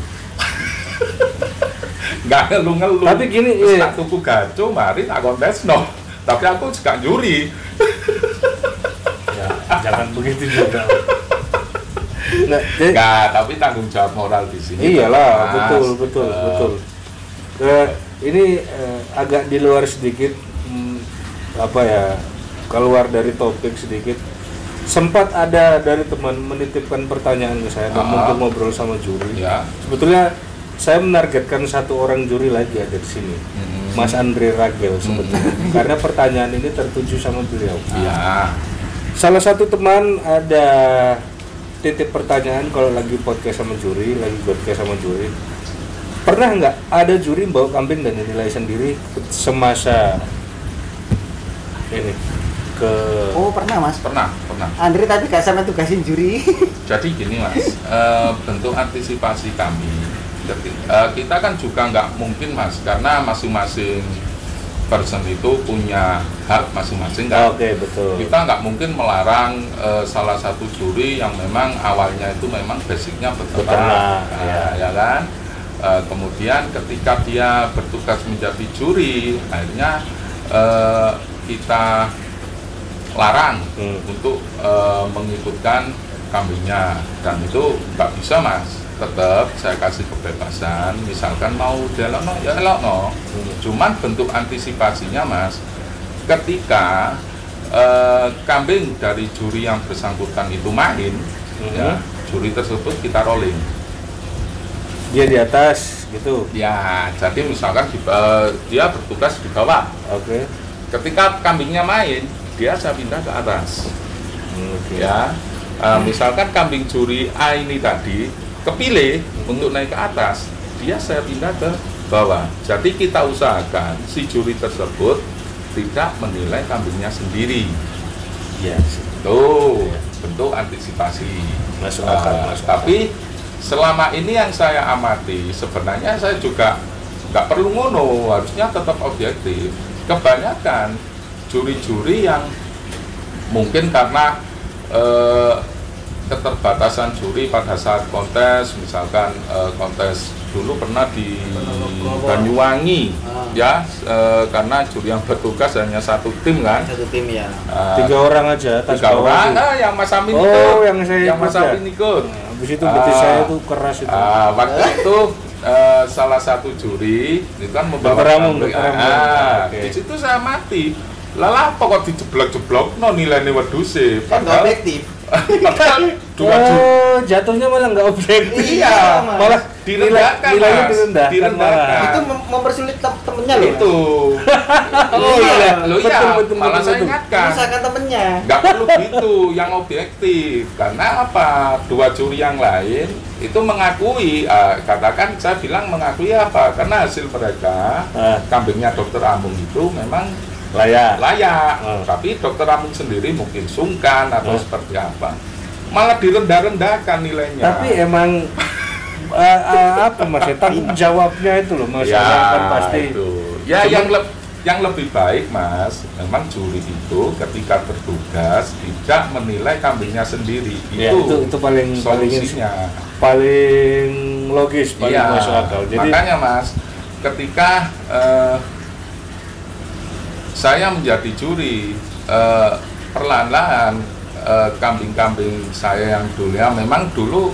Nggak ngeluh-ngeluh. Tapi gini, tak tuku gaco, mari tak kontesno. Tapi aku juga juri. Ya, jangan begitu juga. Nggak, tapi tanggung jawab moral di sini. Iyalah, betul. Ini agak di luar sedikit, keluar dari topik sedikit. Sempat ada dari teman menitipkan pertanyaan ke saya dan mungkin ngobrol sama juri. Ya. Sebetulnya saya menargetkan satu orang juri lagi ada di sini, Mas Andre Ragel sebetulnya, karena pertanyaan ini tertuju sama beliau. Iya. Salah satu teman ada titip pertanyaan kalau lagi podcast sama juri, pernah nggak ada juri bawa kambing dan dinilai sendiri semasa ini ke? Oh pernah Mas. Pernah. Andre tapi nggak sama tugasin juri. Jadi gini Mas, bentuk antisipasi kami. Kita kan juga nggak mungkin Mas, karena masing-masing person itu punya hak masing-masing kan. Oke, betul. Kita nggak mungkin melarang salah satu juri yang memang awalnya itu memang basicnya beternak, ya kan. Kemudian ketika dia bertugas menjadi juri, akhirnya kita larang untuk mengikutkan kambingnya, dan itu nggak bisa Mas. Tetap saya kasih kebebasan, misalkan mau delokno ya elokno. Cuman bentuk antisipasinya Mas, ketika kambing dari juri yang bersangkutan itu main, ya juri tersebut kita rolling. Dia di atas gitu. Ya, jadi misalkan dia bertugas di bawah. Oke. Ketika kambingnya main, dia saya pindah ke atas. Ya, misalkan kambing juri A ini tadi kepilih untuk naik ke atas, dia saya pindah ke bawah. Jadi kita usahakan si juri tersebut tidak menilai kambingnya sendiri. Yes. Tuh, bentuk antisipasi. Masuk akal. Tapi selama ini yang saya amati, sebenarnya saya juga nggak perlu ngono, harusnya tetap objektif. Kebanyakan juri-juri yang mungkin karena keterbatasan juri pada saat kontes, misalkan kontes dulu pernah di Banyuwangi, ya, karena juri yang bertugas hanya satu tim kan? Satu tim ya. 3 orang aja. 3 orang, yang Mas Amin ikut. Oh, yang Mas Amin ikut. Habis itu betis saya tuh keras itu. Waktu itu salah satu juri itu kan membawa kambing. Di situ saya mati. Lalah pokok dijeblok-jeblok no nilainya wedhuse. Kan objektif. Padahal jatuhnya malah nggak objektif. Iya, malah direndahkan. Nilainya direndahkan. Itu mempersulit temennya loh. Itu. Oh iya, betul. Malah saya ingatkan. Misalkan temennya. Nggak perlu gitu, yang objektif. Karena apa? 2 juri yang lain itu mengakui, katakan saya bilang mengakui apa? Karena hasil mereka kambingnya Dokter Amung itu memang layak. Oh. Tapi dokter Amin sendiri mungkin sungkan atau seperti apa, malah direndah-rendahkan nilainya. Tapi emang apa Mas ya, tanggung jawabnya itu loh Mas, ya, kan pasti itu. Ya, yang lebih baik Mas, memang juri itu ketika bertugas tidak menilai kambingnya sendiri. Ya, itu paling solusinya. Paling logis, paling masuk akal. Jadi makanya Mas, ketika saya menjadi juri, perlahan-lahan kambing-kambing saya yang dulunya memang dulu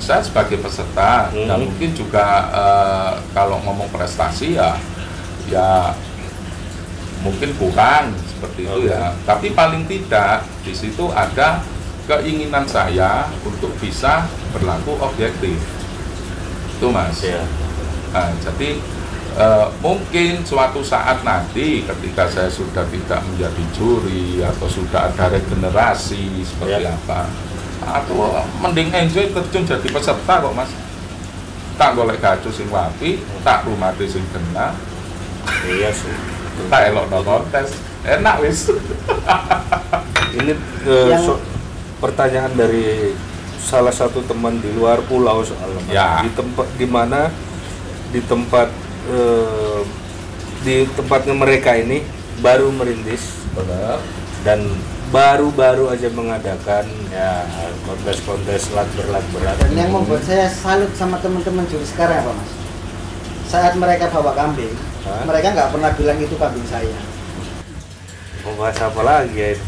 saya sebagai peserta dan mungkin juga kalau ngomong prestasi ya mungkin kurang seperti itu ya. Tapi paling tidak di situ ada keinginan saya untuk bisa berlaku objektif. Itu Mas. ya. Nah, jadi mungkin suatu saat nanti ketika saya sudah tidak menjadi juri atau sudah ada regenerasi seperti apa, aku mending enjoy terjun jadi peserta kok Mas. Tak golek gacu sing wapi, tak rumati sing kena. Iya sih. Tak elok no kontes, enak wis. Ini pertanyaan dari salah satu teman di luar pulau soalnya. Ya. Di mana di tempatnya mereka ini baru merintis. Benar. Dan baru-baru aja mengadakan ya kontes-kontes lat berat. Dan yang membuat saya salut sama teman-teman juri sekarang apa Mas? Saat mereka bawa kambing, mereka nggak pernah bilang itu kambing saya. Mau bahas apa lagi ya itu?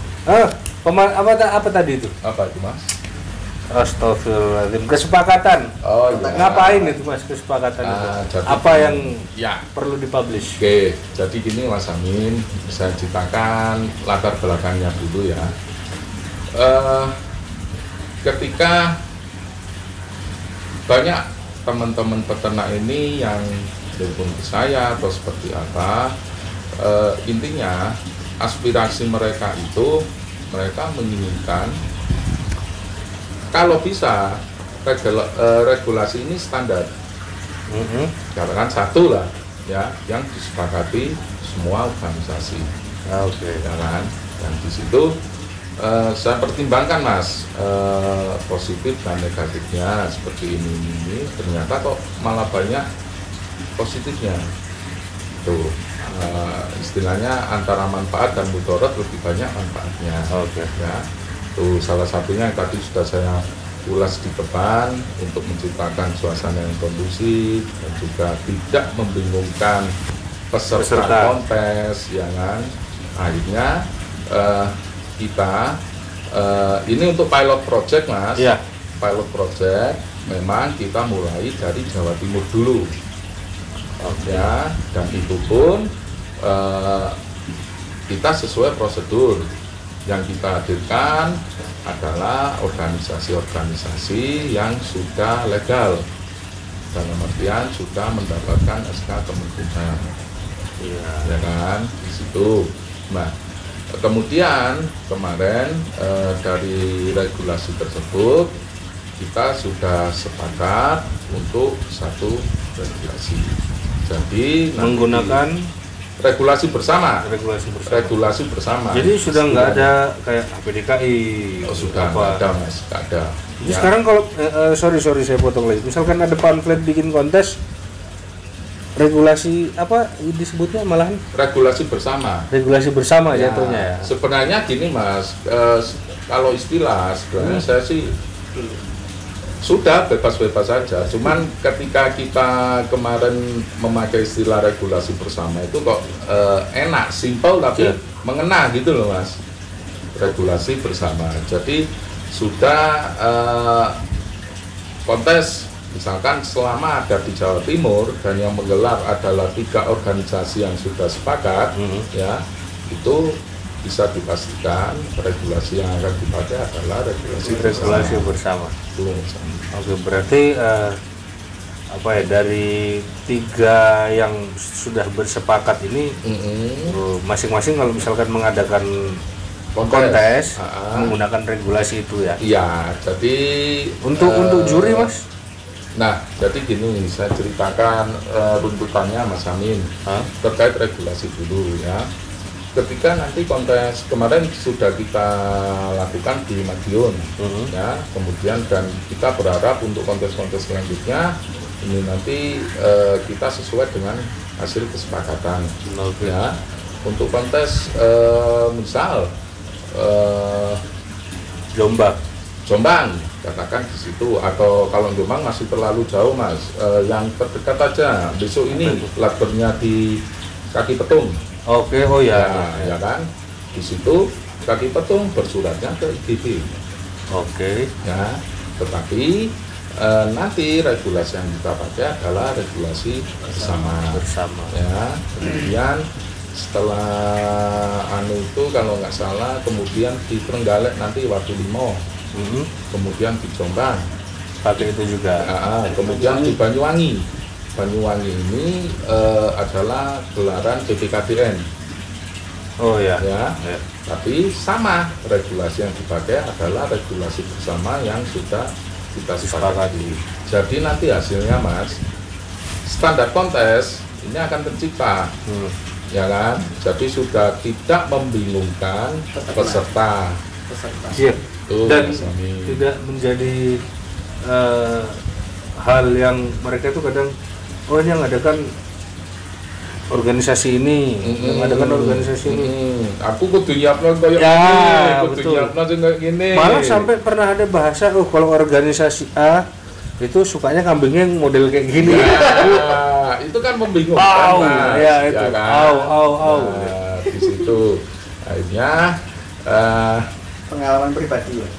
Apa tadi itu? Apa itu Mas? Astagfirullahaladzim, kesepakatan. Oh iya. Ngapain itu Mas kesepakatan itu? Jadi Apa yang ya perlu dipublish? Oke, jadi gini Mas Amin, saya ceritakan latar belakangnya dulu ya. Ketika banyak teman-teman peternak ini yang telepon ke saya atau seperti apa, intinya aspirasi mereka itu mereka menginginkan kalau bisa regulasi ini standar. Katakan satu lah ya yang disepakati semua organisasi. Oke. Ya kan? Dan di situ saya pertimbangkan Mas, positif dan negatifnya seperti ini ternyata kok malah banyak positifnya. Tuh istilahnya antara manfaat dan mudarat lebih banyak manfaatnya. Oke. Ya. Tuh salah satunya yang tadi sudah saya ulas di depan untuk menciptakan suasana yang kondusif dan juga tidak membingungkan peserta kontes, ya kan. Akhirnya kita ini untuk pilot project Mas. Iya. Pilot project memang kita mulai dari Jawa Timur dulu. Ya, dan itu pun kita sesuai prosedur. Yang kita hadirkan adalah organisasi-organisasi yang sudah legal, dalam artian sudah mendapatkan SK Kemenkumham. Ya kan, di situ. Nah, kemudian kemarin dari regulasi tersebut kita sudah sepakat untuk satu regulasi. Jadi Menggunakan regulasi bersama. Regulasi bersama. Jadi Jadi sudah nggak ada kayak HPDKI. Oh, sudah nggak ada Mas, nggak ada. Jadi sekarang kalau sorry saya potong lagi. Misalkan ada pamflet bikin kontes, regulasi apa disebutnya malahan? Regulasi bersama. Regulasi bersama Ya, jatuhnya ya. sebenarnya gini Mas, kalau istilah sebenarnya saya sih sudah bebas-bebas saja. Cuman ketika kita kemarin memakai istilah regulasi bersama itu kok enak, simpel tapi mengena gitu loh Mas. Regulasi bersama. Jadi sudah kontes misalkan selama ada di Jawa Timur dan yang menggelar adalah 3 organisasi yang sudah sepakat, ya itu bisa dipastikan regulasi yang akan dipakai adalah regulasi bersama. Oke, berarti apa ya, dari 3 yang sudah bersepakat ini masing-masing kalau misalkan mengadakan kontes menggunakan regulasi itu ya. Iya, jadi untuk juri Mas. Nah, jadi gini saya ceritakan runtutannya Mas Amin terkait regulasi dulu ya. ketika nanti kontes kemarin sudah kita lakukan di Madiun, ya, kemudian dan kita berharap untuk kontes-kontes selanjutnya ini nanti kita sesuai dengan hasil kesepakatan, ya. Untuk kontes misal Jombang katakan di situ, atau kalau Jombang masih terlalu jauh Mas, yang terdekat aja besok ini lakbernya di Kaki Petung. Oke, oh ya, ya kan, di situ Kaki Petung bersuratnya ke IGB. Oke. Ya, tetapi nanti regulasi yang kita pakai adalah regulasi bersama. Ya, kemudian setelah itu kalau nggak salah kemudian di Trenggalek nanti Watu Limo, kemudian di Jombang pakai itu juga. Kemudian di Banyuwangi ini adalah gelaran BPKDN. Oh ya. Ya. Tapi sama regulasi yang dipakai adalah regulasi bersama yang sudah kita sepakati. Jadi nanti hasilnya Mas, standar kontes ini akan tercipta. Ya kan, jadi sudah tidak membingungkan peserta. Iya. Dan tidak menjadi hal yang mereka itu kadang ini yang adakan organisasi ini, yang adakan organisasi ini. Aku kudu nyiapno koyo ini, kudu nyiapno sing kayak gini. Malah sampai pernah ada bahasa kalau organisasi A itu sukanya kambingnya yang model kayak gini. Ya, itu kan membingungkan. Ya itu. Kan? Nah, di situ akhirnya pengalaman pribadi ya.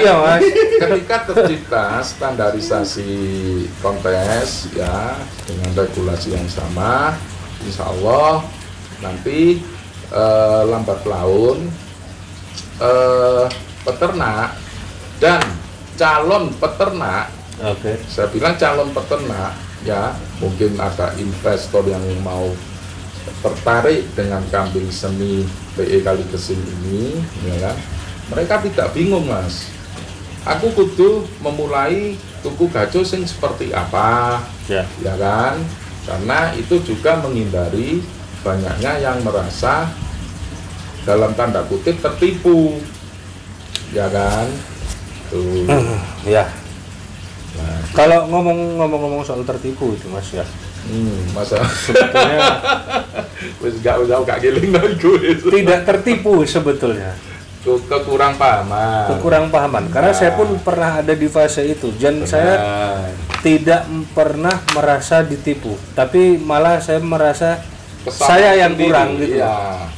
Iya Mas. Ketika tercipta standarisasi kontes ya dengan regulasi yang sama, insya Allah nanti lambat laun peternak dan calon peternak, saya bilang calon peternak ya, mungkin ada investor yang mau tertarik dengan kambing seni PE Kali Kesin ini, ya kan? Mereka tidak bingung Mas. Aku kudu memulai tuku gajo sing seperti apa, ya kan? Karena itu juga menghindari banyaknya yang merasa dalam tanda kutip tertipu, ya kan? Tuh. Ya. Nah, kalau ngomong soal tertipu itu Mas ya. Masa sebetulnya wis gak giling itu. Tidak tertipu sebetulnya. Kekurang pahaman. Karena saya pun pernah ada di fase itu. Dan saya tidak pernah merasa ditipu, tapi malah saya merasa saya yang kurang gitu. Ya.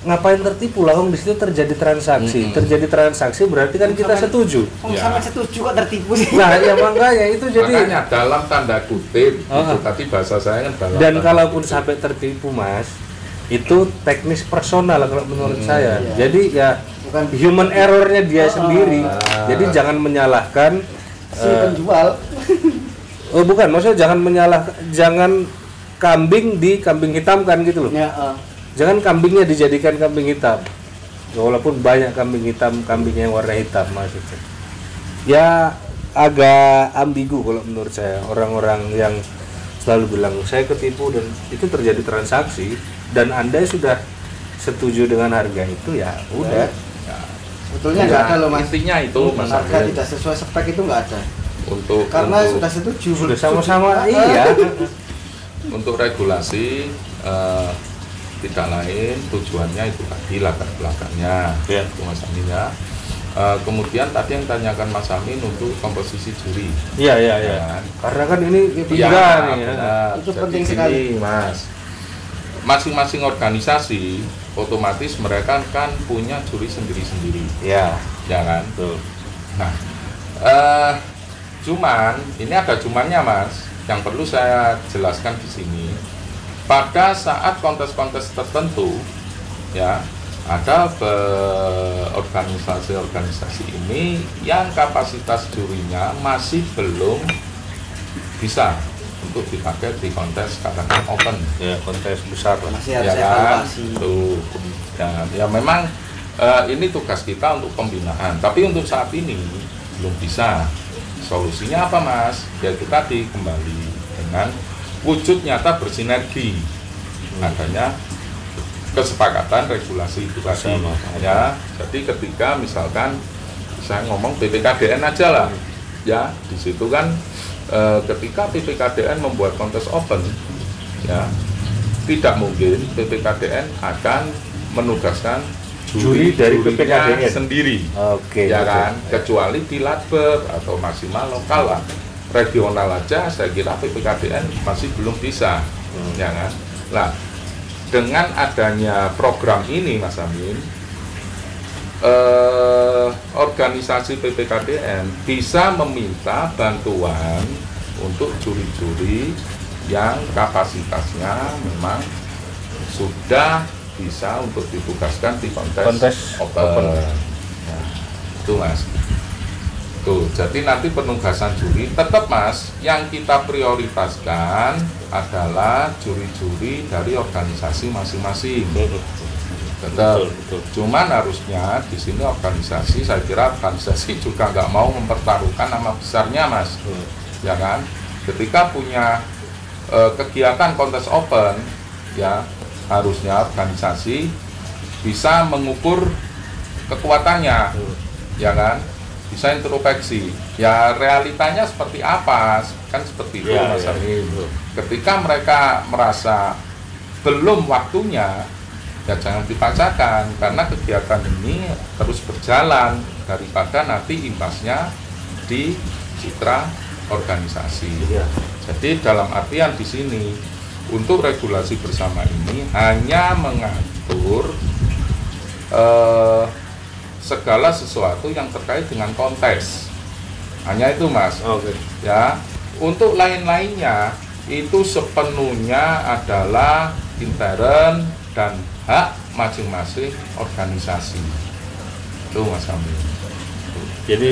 Ngapain tertipu lah, di situ terjadi transaksi. Terjadi transaksi berarti kan kita setuju. Sampai setuju kok tertipu sih. Nah, ya makanya itu jadi makanya dalam tanda kutip itu tadi bahasa saya kan dalam. Dan kalaupun sampai tertipu Mas, itu teknis personal kalau menurut saya. Jadi ya bukan human errornya dia sendiri. Jadi jangan menyalahkan si penjual. Bukan, maksudnya jangan kambing di kambing hitam kan gitu loh. Jangan kambingnya dijadikan kambing hitam. Walaupun banyak kambing hitam, kambing yang warna hitam maksudnya. Ya agak ambigu kalau menurut saya. Orang-orang yang selalu bilang saya ketipu dan itu terjadi transaksi dan Anda sudah setuju dengan harga itu ya udah. Sebetulnya nggak ada loh Mas. Intinya itu harga tidak sesuai spek itu nggak ada. Karena sudah setuju. Sudah sama-sama iya. Untuk regulasi tidak lain tujuannya itu tadi latar belakangnya, Mas Amin ya. Kemudian tadi yang tanyakan Mas Amin untuk komposisi juri. Iya. Karena kan ini nih ya. Itu penting sekali, Mas. Masing-masing organisasi otomatis mereka kan punya juri sendiri-sendiri. Ya kan? Tuh. Nah, cuman ini ada cumannya Mas, yang perlu saya jelaskan di sini. Pada saat kontes-kontes tertentu, ya ada organisasi ini yang kapasitas jurinya masih belum bisa untuk dipakai di kontes katakan open, ya kontes besar lah. Masih harus evaluasi. Tuh, ya memang ini tugas kita untuk pembinaan, tapi untuk saat ini belum bisa. Solusinya apa Mas? Yaitu tadi kembali dengan wujud nyata bersinergi, adanya kesepakatan regulasi itu tadi ya. Jadi ketika misalkan saya ngomong PPKDN aja lah ya, di situ kan ketika PPKDN membuat kontes open ya, tidak mungkin PPKDN akan menugaskan Juri dari jurinya PPKDN sendiri, Oke, ya oke. kan, kecuali di Latber atau maksimal lokal lah, regional aja saya kira PPKDN masih belum bisa, ya kan. Nah, dengan adanya program ini Mas Amin, organisasi PPKDN bisa meminta bantuan untuk juri-juri yang kapasitasnya memang sudah bisa untuk ditugaskan di kontes open. Nah, itu Mas. Tuh, jadi nanti penugasan juri tetap Mas, yang kita prioritaskan adalah juri-juri dari organisasi masing-masing. Tetap. Betul. Cuman harusnya di sini organisasi, saya kira organisasi juga nggak mau mempertaruhkan nama besarnya Mas, ya kan? Ketika punya kegiatan kontes open, ya harusnya organisasi bisa mengukur kekuatannya, ya kan? Bisa introspeksi, ya realitanya seperti apa, kan seperti itu Mas Amin. Ketika mereka merasa belum waktunya, ya jangan dipaksakan, karena kegiatan ini terus berjalan daripada nanti imbasnya di citra organisasi. Jadi dalam artian di sini untuk regulasi bersama ini hanya mengatur segala sesuatu yang terkait dengan kontes. Hanya itu Mas. Ya, untuk lain-lainnya itu sepenuhnya adalah intern dan hak masing-masing organisasi. Itu Mas Amin. Jadi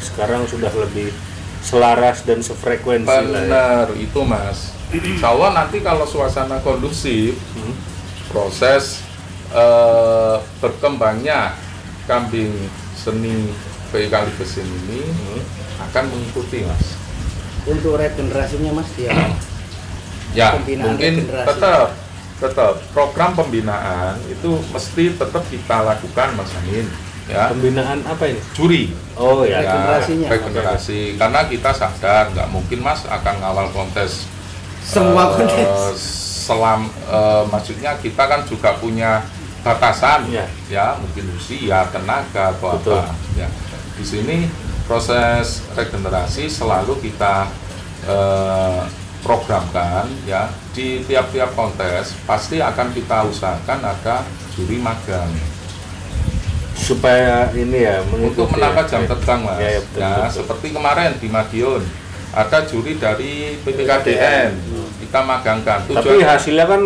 sekarang sudah lebih selaras dan sefrekuensi lah ya. Benar, itu Mas. Insya Allah nanti kalau suasana kondusif, proses berkembangnya kambing seni PI Kali Besin ini akan mengikuti Mas. Untuk regenerasinya Mas dia Ya, pembinaan mungkin regenerasi. tetap program pembinaan itu mesti tetap kita lakukan Mas Amin. Ya. Pembinaan apa ini? Juri. Oh ya. Regenerasinya. Regenerasi. Karena kita sadar nggak mungkin Mas akan ngawal kontes Semua kontes. Maksudnya kita kan juga punya batasan, Ya. ya mungkin usia, tenaga atau Betul. apa. Ya. Di sini proses regenerasi selalu kita programkan, ya di tiap-tiap kontes pasti akan kita usahakan ada juri magang Supaya ini ya untuk mengikuti menambah ya. jam terbang Mas. Ya, betul, Ya, betul. seperti kemarin di Madiun ada juri dari PPKDN kita magangkan. Tapi Tujuannya hasilnya kan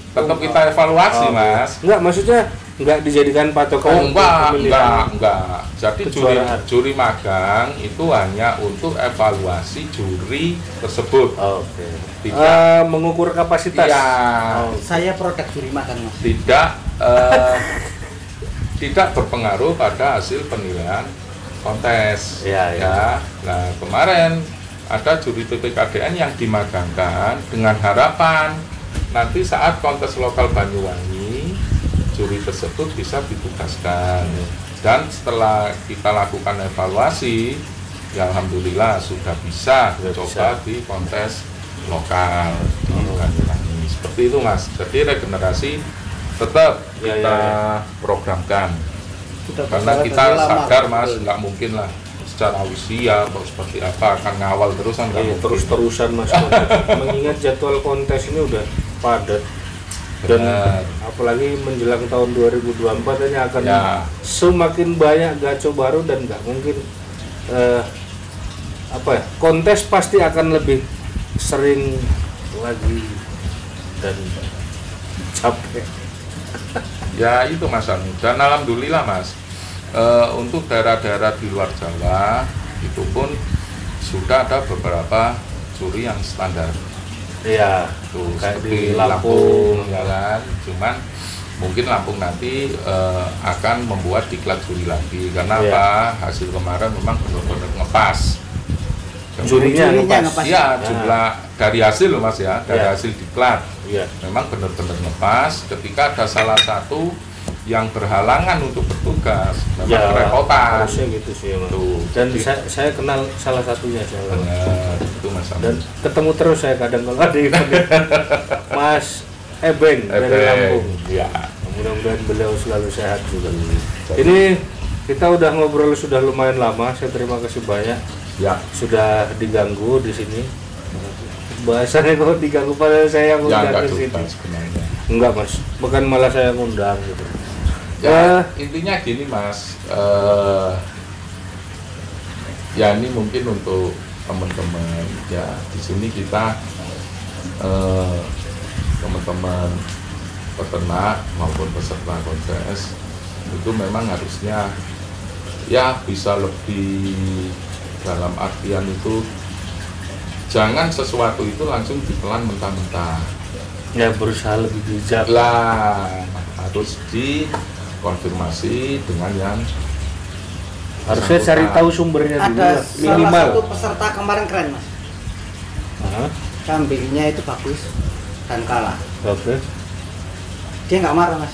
tetap kita evaluasi Mas. enggak, maksudnya enggak dijadikan patokan untuk pemilihan. enggak. Jadi kejuaraan. juri magang itu hanya untuk evaluasi juri tersebut. Oke. Tidak. Mengukur kapasitas. Iya. Saya produk juri makan Mas. Tidak berpengaruh pada hasil penilaian kontes. Iya. Ya. Nah, kemarin ada juri PPKDN yang dimagangkan dengan harapan nanti saat kontes lokal Banyuwangi juri tersebut bisa ditugaskan. Dan setelah kita lakukan evaluasi, ya alhamdulillah sudah bisa coba di kontes lokal di Banyuwangi. Seperti itu Mas. Jadi regenerasi tetap Ya, kita ya. programkan. Sudah Karena berjalan kita dari lama, sadar Mas, betul. nggak mungkin lah secara usia atau seperti apa akan ngawal terus kan nggak Iya, mungkin. terus-terusan Mas. Mengingat jadwal kontes ini udah padat. Dan Benar. apalagi menjelang tahun 2024 ini akan Ya. semakin banyak gaco baru dan nggak mungkin kontes pasti akan lebih sering lagi dan capek. Ya itu Mas Anu. Dan alhamdulillah Mas, untuk daerah-daerah di luar Jawa itu pun sudah ada beberapa juri yang standar. Iya, Tuh, kayak seperti di Lampung, Lampung. ya kan. Cuman mungkin Lampung nanti akan membuat diklat juri lagi karena Iya. apa? Hasil kemarin memang benar-benar ngepas. Jurinya Jurinya ngepas. ngepas. Iya, Nah. jumlah dari hasil loh Mas ya, dari Iya. hasil diklat. Iya. Memang benar-benar ngepas ketika ada salah satu yang berhalangan untuk bertugas, memang Ya, kerepotan. harusnya gitu sih emang. Tuh. Dan saya kenal salah satunya saya. Benar, itu Mas Dan Amin. ketemu terus saya kadang kalau ada event. Mas Ebeng dari Lampung. Ya. Mudah-mudahan beliau selalu sehat juga. Ini kita udah ngobrol sudah lumayan lama. Saya terima kasih banyak Ya. sudah diganggu di sini. Bahasanya kok diganggu padahal saya yang Ya undang enggak ke juga sini. sebenarnya. Enggak Mas, bukan malah saya ngundang gitu. Ya, intinya gini Mas, ya ini mungkin untuk teman-teman ya di sini kita teman-teman peternak maupun peserta kontes itu memang harusnya ya bisa lebih dalam artian itu jangan sesuatu itu langsung ditelan mentah-mentah. Ya berusaha lebih bijak. Lah harus dikonfirmasi dengan yang Harusnya cari tahu sumbernya dulu Ada lah, salah minimal. satu peserta kemarin keren Mas. Hah? Kambingnya itu bagus dan kalah. Oke. Dia nggak marah Mas.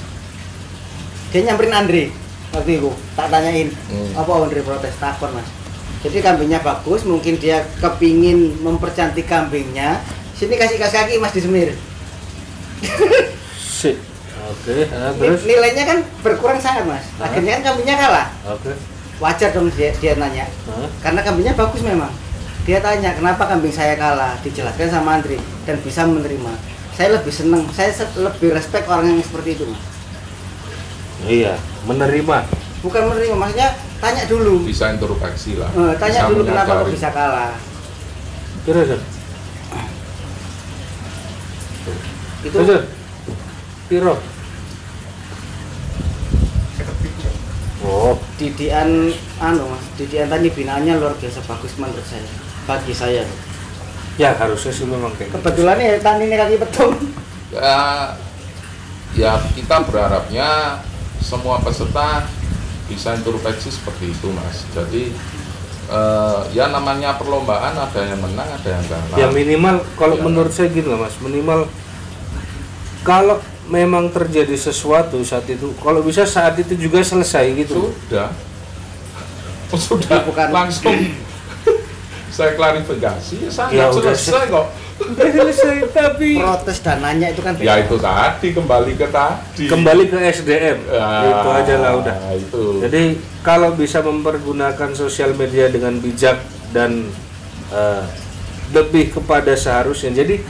Dia nyamperin Andre waktu itu. Tak tanyain apa Andre protes takon Mas. Jadi kambingnya bagus, mungkin dia kepingin mempercantik kambingnya. Sini kasih kaki Mas disemir. Sip. Oke, terus. Nilainya kan berkurang sangat Mas. Akhirnya kan kambingnya kalah. Oke. Wajar dong dia nanya. Hah? Karena kambingnya bagus memang. Dia tanya kenapa kambing saya kalah, dijelaskan sama Andri dan bisa menerima. Saya lebih seneng, lebih respect orang yang seperti itu Mas. Iya, menerima. Bukan menerima, maksudnya tanya dulu. bisa introspeksi lah. Tanya Bisa dulu kenapa kok menyadari. bisa kalah. Terus. Itu Terus. Piro. Oh, didikan Mas, didikan tani binaannya luar biasa bagus menurut saya. Bagi saya. ya harusnya sih memang kayak gitu. Kebetulan ya tani ini kaki petung. Ya kita berharapnya semua peserta bisa introspeksi seperti itu Mas. Jadi ya namanya perlombaan ada yang menang ada yang kalah. Ya minimal kalau Ya. menurut saya gini lah Mas, minimal kalau memang terjadi sesuatu saat itu, kalau bisa saat itu juga selesai gitu. Sudah Bukan. langsung saya klarifikasi Ya, sangat udah. selesai kok. Udah selesai tapi Protes dananya itu kan Ya beda. itu tadi kembali ke tadi. kembali ke SDM. Itu aja lah udah. Itu. Jadi kalau bisa mempergunakan sosial media dengan bijak dan lebih kepada seharusnya. Jadi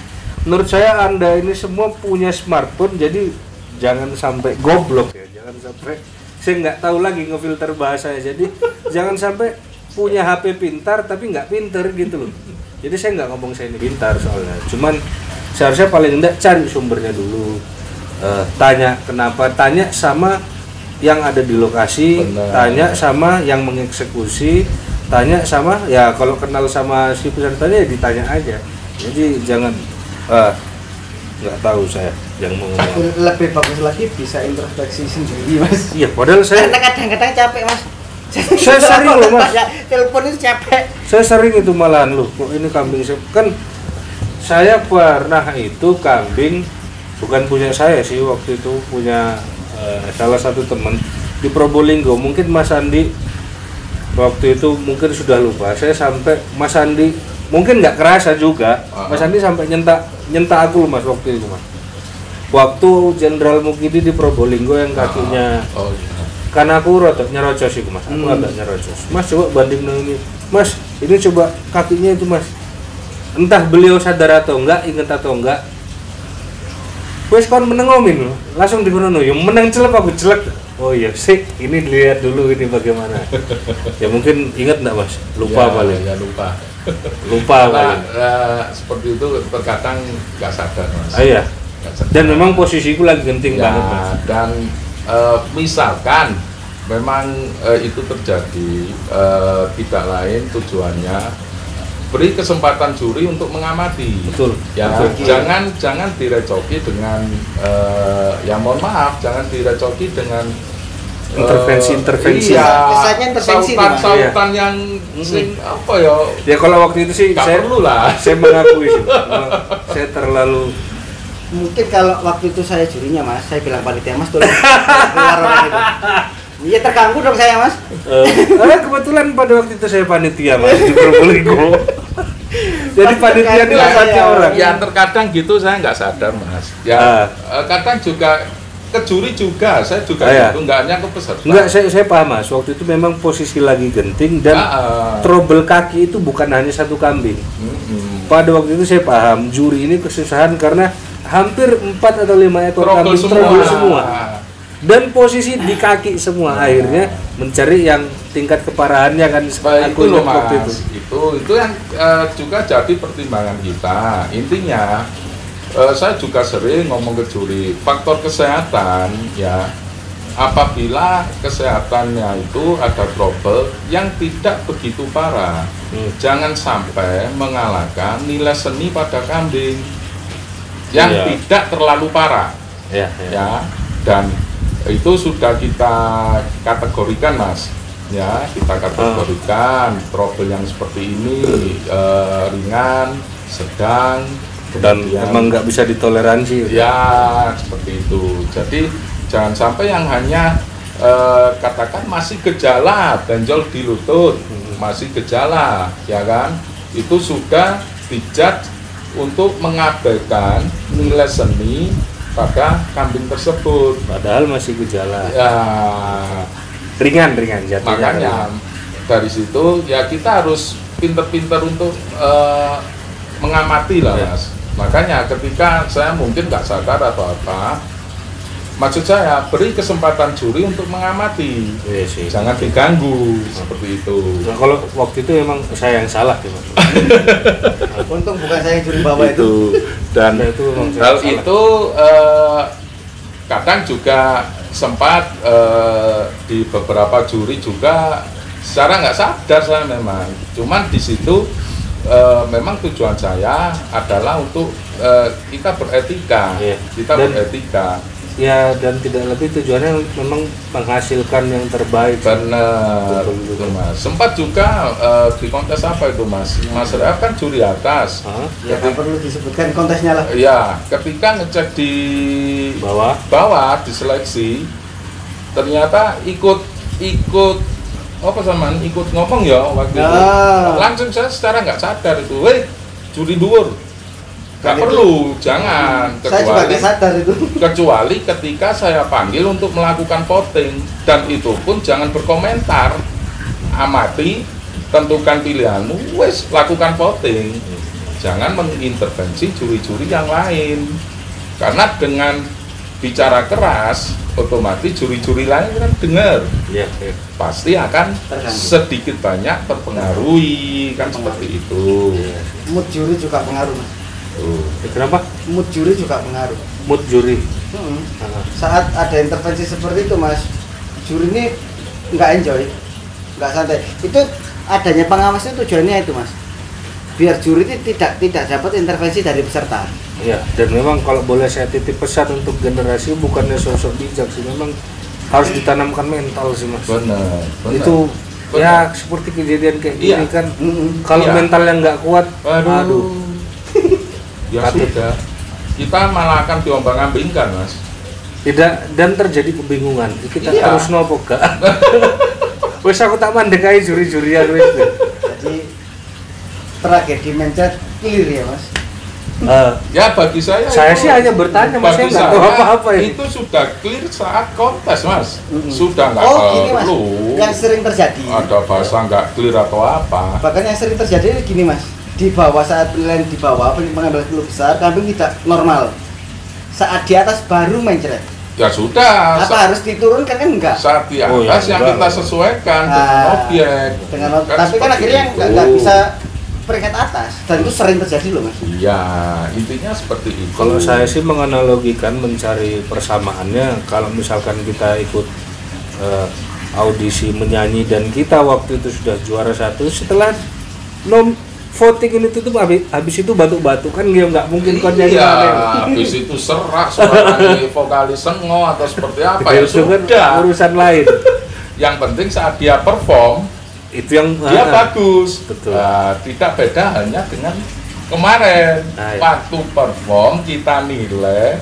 menurut saya Anda ini semua punya smartphone, jadi jangan sampai goblok ya, jangan sampai saya nggak tahu lagi ngefilter bahasanya. Jadi jangan sampai punya HP pintar tapi nggak pinter gitu loh. Jadi saya nggak ngomong saya ini pintar soalnya, cuman seharusnya paling enggak cari sumbernya dulu, tanya kenapa, tanya sama yang ada di lokasi, Benar. tanya sama yang mengeksekusi, tanya sama ya kalau kenal sama si pesertanya ya ditanya aja. Jadi jangan nggak tahu saya yang mau ngomong. Lebih bagus lagi bisa introspeksi sendiri Mas. Iya, padahal saya Karena kadang-kadang capek Mas. Saya sering loh, Mas. Telepon itu capek. saya sering itu malahan loh, kok ini kambing saya kan saya pernah itu kambing bukan punya saya sih, waktu itu punya salah satu teman di Probolinggo. Mungkin Mas Andi waktu itu mungkin sudah lupa. Saya sampai Mas Andi mungkin nggak kerasa juga, Mas Andi sampai nyentak aku loh Mas waktu itu Mas. Waktu Jenderal Mukidi di Probolinggo yang kakinya Oh iya. karena aku rotok nyerocos itu Mas, aku agak nyerocos. Mas coba banding ini, Mas ini coba kakinya itu Mas. Entah beliau sadar atau enggak, ingat atau enggak. Wes kon menengomin loh, langsung dikono yang menang celep aku jelek. Oh iya sih, ini dilihat dulu ini bagaimana. Ya mungkin ingat enggak Mas? Lupa Ya, paling. ya lupa. Lupa Karena paling. seperti itu terkadang nggak sadar Mas. Ah, iya. Nggak sadar. Dan memang posisiku lagi genting Ya, banget Mas. dan misalkan memang itu terjadi, tidak lain tujuannya beri kesempatan juri untuk mengamati. Betul. Ya, Betul. jangan direcoki dengan ya mohon maaf, jangan direcoki dengan intervensi. Iya, Kesannya intervensi, Mas. sautan yang sing apa ya? Ya kalau waktu itu sih Nggak saya perlu lah. Saya mengakui sih. Saya terlalu Mungkin kalau waktu itu saya jurinya Mas, saya bilang panitia Mas tolong keluar orang itu. Iya terganggu dong saya Mas. kebetulan pada waktu itu saya panitia Mas di Probolinggo. Jadi panitia Terkait dilatih saya. orang. Ya terkadang gitu saya nggak sadar Mas. Ya kadang juga ke juri juga, saya juga Iya. gitu, nggak hanya ke peserta. Enggak, saya paham Mas. Waktu itu memang posisi lagi genting dan trouble kaki itu bukan hanya satu kambing. Pada waktu itu saya paham juri ini kesusahan karena hampir 4 atau 5 ekor kambing trouble semua. Dan posisi di kaki semua, akhirnya mencari yang tingkat keparahannya kan. Itu loh ingat waktu Mas, itu yang juga jadi pertimbangan kita. Intinya saya juga sering ngomong ke juri faktor kesehatan ya. Apabila kesehatannya itu ada trouble yang tidak begitu parah, jangan sampai mengalahkan nilai seni pada kambing yang tidak terlalu parah. Ya, dan itu sudah kita kategorikan Mas. Ya, kita kategorikan trouble yang seperti ini ringan, sedang, dan emang nggak bisa ditoleransi. Ya, seperti itu. Jadi jangan sampai yang hanya katakan masih gejala benjol di lutut, masih gejala, ya kan? Itu sudah dijudge untuk mengabaikan nilai seni pada kambing tersebut. Padahal masih gejala. Ya, Ringan jatuhnya. makanya dari situ ya kita harus pinter-pinter untuk mengamati lah Mas. Makanya ketika saya mungkin nggak sadar atau apa, maksud saya beri kesempatan juri untuk mengamati. Iya sih. Jangan diganggu seperti itu. Nah, kalau waktu itu emang saya yang salah ya Mas. Untung bukan saya yang juri bawah itu. Dan Itu memang saya hal salah. itu kadang juga sempat di beberapa juri juga secara nggak sadar saya memang. Cuman di situ memang tujuan saya adalah untuk kita beretika. Iya. Kita Dan- beretika. Ya, dan tidak lebih tujuannya memang menghasilkan yang terbaik. Benar, Betul. itu Mas. Sempat juga di kontes apa itu Mas? Mas Reaf kan juri atas. Hah? Ya nggak perlu disebutkan kontesnya lah. Ya, ketika ngecek di bawah diseleksi, ternyata ikut apa samaan ikut ngomong ya waktu itu. Langsung saya secara nggak sadar itu, weh juri dhuwur. Nggak perlu, jangan. Saya juga nggak sadar itu. Kecuali ketika saya panggil untuk melakukan voting, dan itu pun jangan berkomentar, amati, tentukan pilihanmu, wes lakukan voting. Jangan mengintervensi juri-juri yang lain, karena dengan bicara keras, otomatis juri-juri lain kan dengar, pasti akan sedikit banyak terpengaruhi, kan seperti itu. Mood juri juga pengaruh Mas. Kenapa? Mood juri juga pengaruh. Mood juri. Saat ada intervensi seperti itu Mas, juri ini nggak enjoy, nggak santai. Itu adanya pengawas itu tujuannya itu Mas, biar juri ini tidak dapat intervensi dari peserta. Ya, dan memang kalau boleh saya titip pesan untuk generasi, bukannya sosok bijak sih, memang harus ditanamkan mental sih Mas. Benar. Itu ya seperti kejadian kayak gini kan. Kalau Iya. mentalnya nggak kuat, aduh. Ya sudah, kita malah akan diombang-ambingkan Mas. Tidak, dan terjadi kebingungan. Kita Iya. harus nopo gak? Wes aku tak mandekai juri-jurian wes. Jadi tragedi mencet clear ya Mas. Ya bagi saya Sih hanya bertanya Mas, bagi saya nggak tahu saya apa-apa ini. itu sudah clear saat kontes Mas. Sudah nggak Gini Mas, perlu yang sering terjadi. ada bahasa nggak clear atau apa. Bahkan yang sering terjadi gini Mas, di bawah saat penilaian di bawah pengambilan kilo besar kambing tidak normal. Saat di atas baru mencret. Ya sudah. Apa harus diturunkan kan enggak? Saat di atas yang kita sesuaikan dengan objek. Tapi kan akhirnya nggak bisa peringkat atas, dan itu sering terjadi loh Mas. Iya, intinya seperti itu. Kalau saya sih menganalogikan mencari persamaannya, kalau misalkan kita ikut audisi menyanyi dan kita waktu itu sudah juara 1, setelah voting ini tutup habis itu batuk-batuk kan dia nggak mungkin kon nyanyi Iya, aneh. habis itu serak suara vokalis sengo atau seperti apa ya Itu kan sudah. urusan lain. Yang penting saat dia perform Itu yang dia bagus. Betul. Nah, tidak beda hanya dengan kemarin Iya. waktu perform kita nilai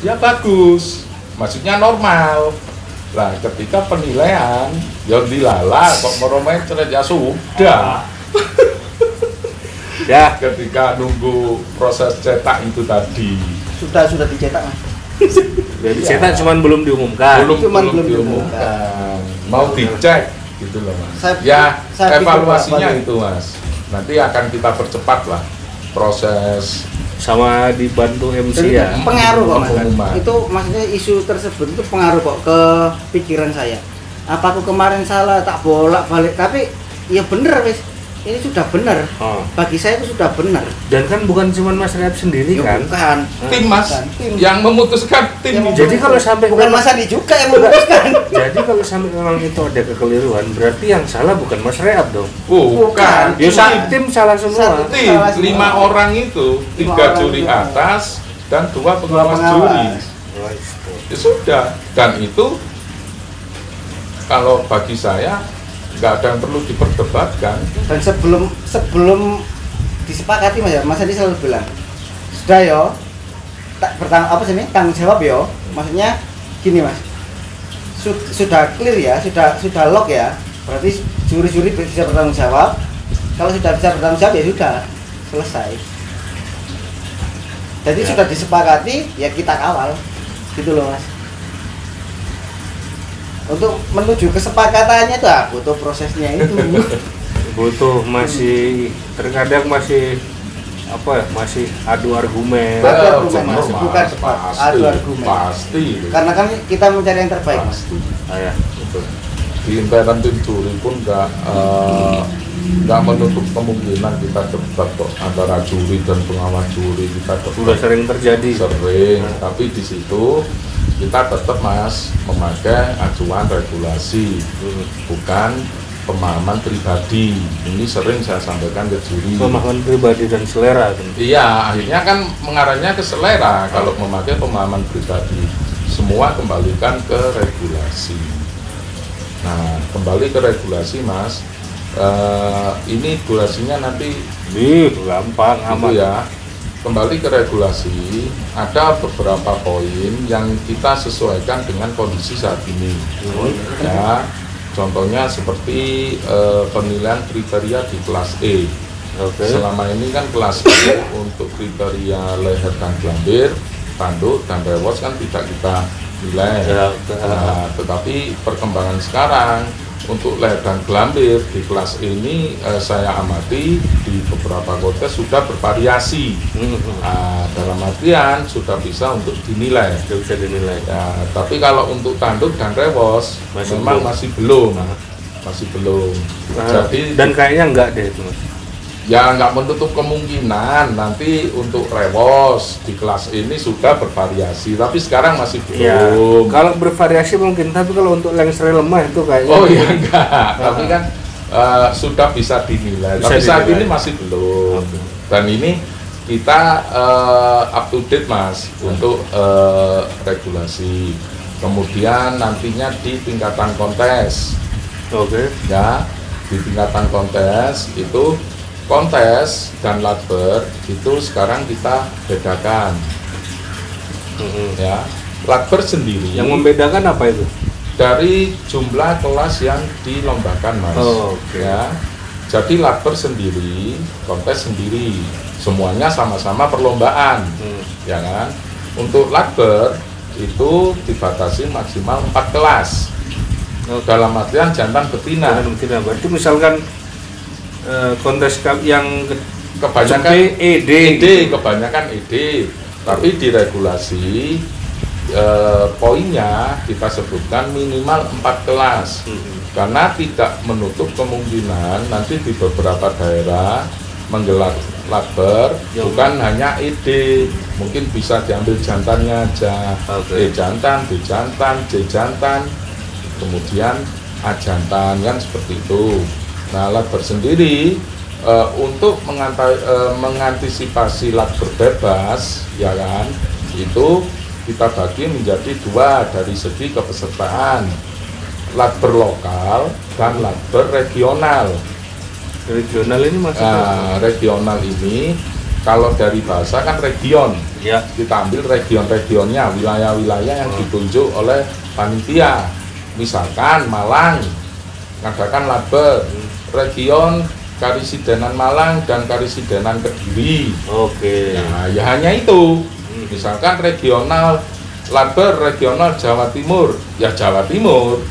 dia bagus, maksudnya normal. Lah ketika penilaian yang dilala kok merometret ya sudah. Ya, Ketika nunggu proses cetak itu tadi Sudah dicetak Mas. jadi cetak cuman belum diumumkan. Cuman belum diumumkan, mau dicek gitu loh Mas. Saya pikir Evaluasinya Pak, itu Mas. Nanti akan kita percepat lah proses. Sama dibantu MC Jadi ya. pengaruh kok Mas. Pengumuman. Itu maksudnya isu tersebut itu pengaruh kok ke pikiran saya. Apa aku kemarin salah tak bolak-balik tapi ya bener wis. Ini sudah benar. Oh. Bagi saya itu sudah benar. Dan kan bukan cuma Mas Rehab sendiri Ya, kan. bukan. Tim Mas Bukan, tim. yang memutuskan tim. Yang Jadi kalau sampai Bukan Mas Andi juga yang memutuskan. Jadi kalau sampai memang itu ada kekeliruan, berarti yang salah bukan Mas Rehab dong. Bukan. Ya tim salah semua. Satu. Tim Salah 5 semua. orang itu, 3 orang juri itu. atas dan 2 pengawas pengawas. juri. Ya sudah. Dan itu kalau bagi saya nggak ada yang perlu diperdebatkan. Dan sebelum disepakati Mas Andi selalu bilang sudah yo tanggung jawab yo. Maksudnya gini Mas, sudah clear ya, sudah lock ya, berarti juri-juri bisa bertanggung jawab. Kalau sudah bisa bertanggung jawab ya sudah selesai. Jadi Ya. sudah disepakati ya kita kawal gitu loh Mas. Untuk menuju kesepakatannya itu butuh prosesnya itu. Butuh masih terkadang masih masih adu argumen. Adu argumen, Benar, Mas. Mas. Bukan Pasti, adu argumen. Pasti. Karena kan kita mencari yang terbaik Mas. Pasti. Ya. Betul. Di internal tim juri pun nggak menutup kemungkinan kita debat kok antara juri dan pengawas juri kita Sudah debat sering terjadi. sering, tapi di situ kita tetap Mas memakai acuan regulasi, bukan pemahaman pribadi. Ini sering saya sampaikan ke juri. Pemahaman pribadi dan selera. Iya, akhirnya kan mengarahnya ke selera kalau memakai pemahaman pribadi. Semua kembalikan ke regulasi. Nah, kembali ke regulasi Mas. Ini durasinya nanti Gampang gitu aman. ya. Kembali ke regulasi, ada beberapa poin yang kita sesuaikan dengan kondisi saat ini. Ya, contohnya seperti penilaian kriteria di kelas E. Oke. Selama ini kan kelas E untuk kriteria leher dan gelambir, tanduk dan rewos kan tidak kita nilai. Ya, Nah, tetapi perkembangan sekarang untuk leher dan gelambir di kelas ini saya amati di beberapa kota sudah bervariasi. Nah, dalam artian sudah bisa untuk dinilai. Sudah bisa dinilai. Ya, tapi kalau untuk tanduk dan rewos memang masih belum. Masih belum. Jadi Dan kayaknya enggak deh itu Mas. ya nggak menutup kemungkinan nanti untuk rewos di kelas ini sudah bervariasi, tapi sekarang masih Ya, belum. kalau bervariasi mungkin, tapi kalau untuk lengsre lemah itu kayaknya. Oh iya enggak, tapi kan sudah bisa dinilai, Bisa tapi saat dinilai. ini masih belum. Oke. Dan ini kita up to date Mas untuk regulasi. Kemudian nantinya di tingkatan kontes. Oke. Ya, di tingkatan kontes itu kontes dan lakber itu sekarang kita bedakan ya. Lakber sendiri Yang membedakan apa itu? dari jumlah kelas yang dilombakan Mas. Oh, oke. Ya, jadi lakber sendiri, kontes sendiri, semuanya sama-sama perlombaan ya kan. Untuk lakber itu dibatasi maksimal 4 kelas. Dalam artian jantan betina. Tidak, berarti misalkan kontes yang Kebanyakan ED, kebanyakan ED, tapi di regulasi poinnya kita sebutkan minimal 4 kelas karena tidak menutup kemungkinan nanti di beberapa daerah menggelar lakber bukan hanya ED, mungkin bisa diambil jantannya aja. Oke. E jantan, B jantan, J jantan, kemudian A jantan kan seperti itu. Nah, lakber sendiri Untuk mengantisipasi lakber bebas, ya kan, itu kita bagi menjadi dua dari segi kepesertaan, lakber lokal dan lakber regional. Regional ini maksudnya? Nah, regional ini kalau dari bahasa kan region, Ya. kita ambil region-regionnya, wilayah-wilayah yang ditunjuk oleh panitia. Misalkan Malang mengadakan lakber, region Karisidenan Malang dan Karisidenan Kediri. Oke. Nah, ya hanya itu. Misalkan regional lakber regional Jawa Timur, ya Jawa Timur.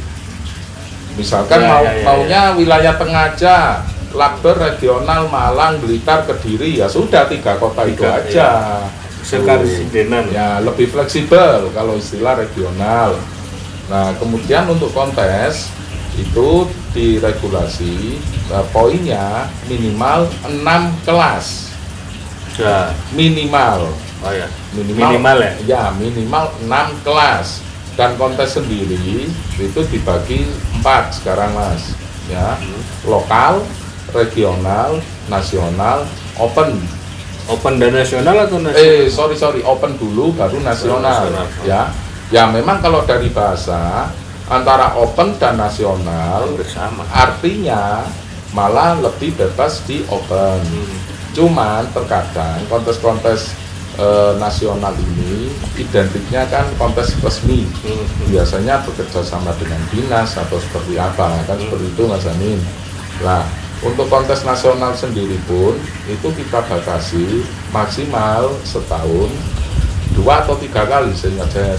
Misalkan maunya wilayah tengah aja, lakber regional Malang, Blitar, Kediri, ya sudah 3 kota itu aja. Sekarisidenan. Ya lebih fleksibel kalau istilah regional. Nah, kemudian untuk kontes itu diregulasi poinnya minimal 6 kelas. Ya. Minimal. Oh ya. Minimal ya. Ya, minimal 6 kelas. Dan kontes sendiri itu dibagi 4 sekarang, Mas. Ya. Lokal, regional, nasional, open. Open dan nasional atau nasional? Sorry, open dulu baru nasional. Nasional. Ya memang kalau dari bahasa antara open dan nasional Bersama. artinya malah lebih bebas di open. Cuman terkadang kontes-kontes nasional ini identiknya kan kontes resmi. Biasanya bekerja sama dengan dinas atau seperti apa, kan seperti itu, Mas Amin. Nah, untuk kontes nasional sendiri pun itu kita batasi maksimal setahun 2 atau 3 kali sehingga saya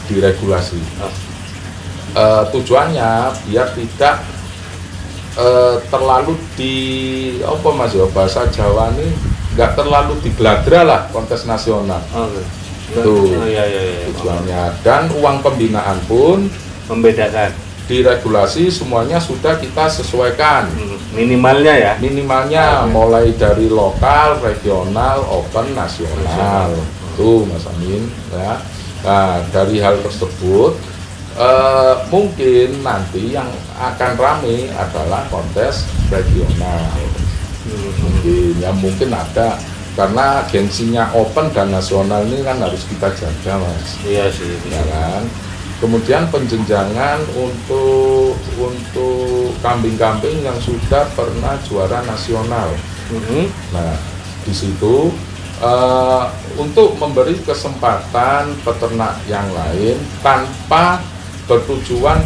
diregulasi. Tujuannya biar tidak terlalu di apa Mas ya, bahasa Jawa ini nggak terlalu digladra lah kontes nasional. Itu tujuannya. Dan uang pembinaan pun membedakan. Diregulasi semuanya sudah kita sesuaikan. Minimalnya ya. Minimalnya mulai dari lokal, regional, open, nasional. Itu Mas Amin ya. Nah, dari hal tersebut mungkin nanti yang akan rame adalah kontes regional. Mungkin ada, karena gengsinya open dan nasional ini kan harus kita jaga, Mas. Iya sih. Ya kan. Kemudian penjenjangan untuk kambing-kambing yang sudah pernah juara nasional. Nah, di situ untuk memberi kesempatan peternak yang lain tanpa bertujuan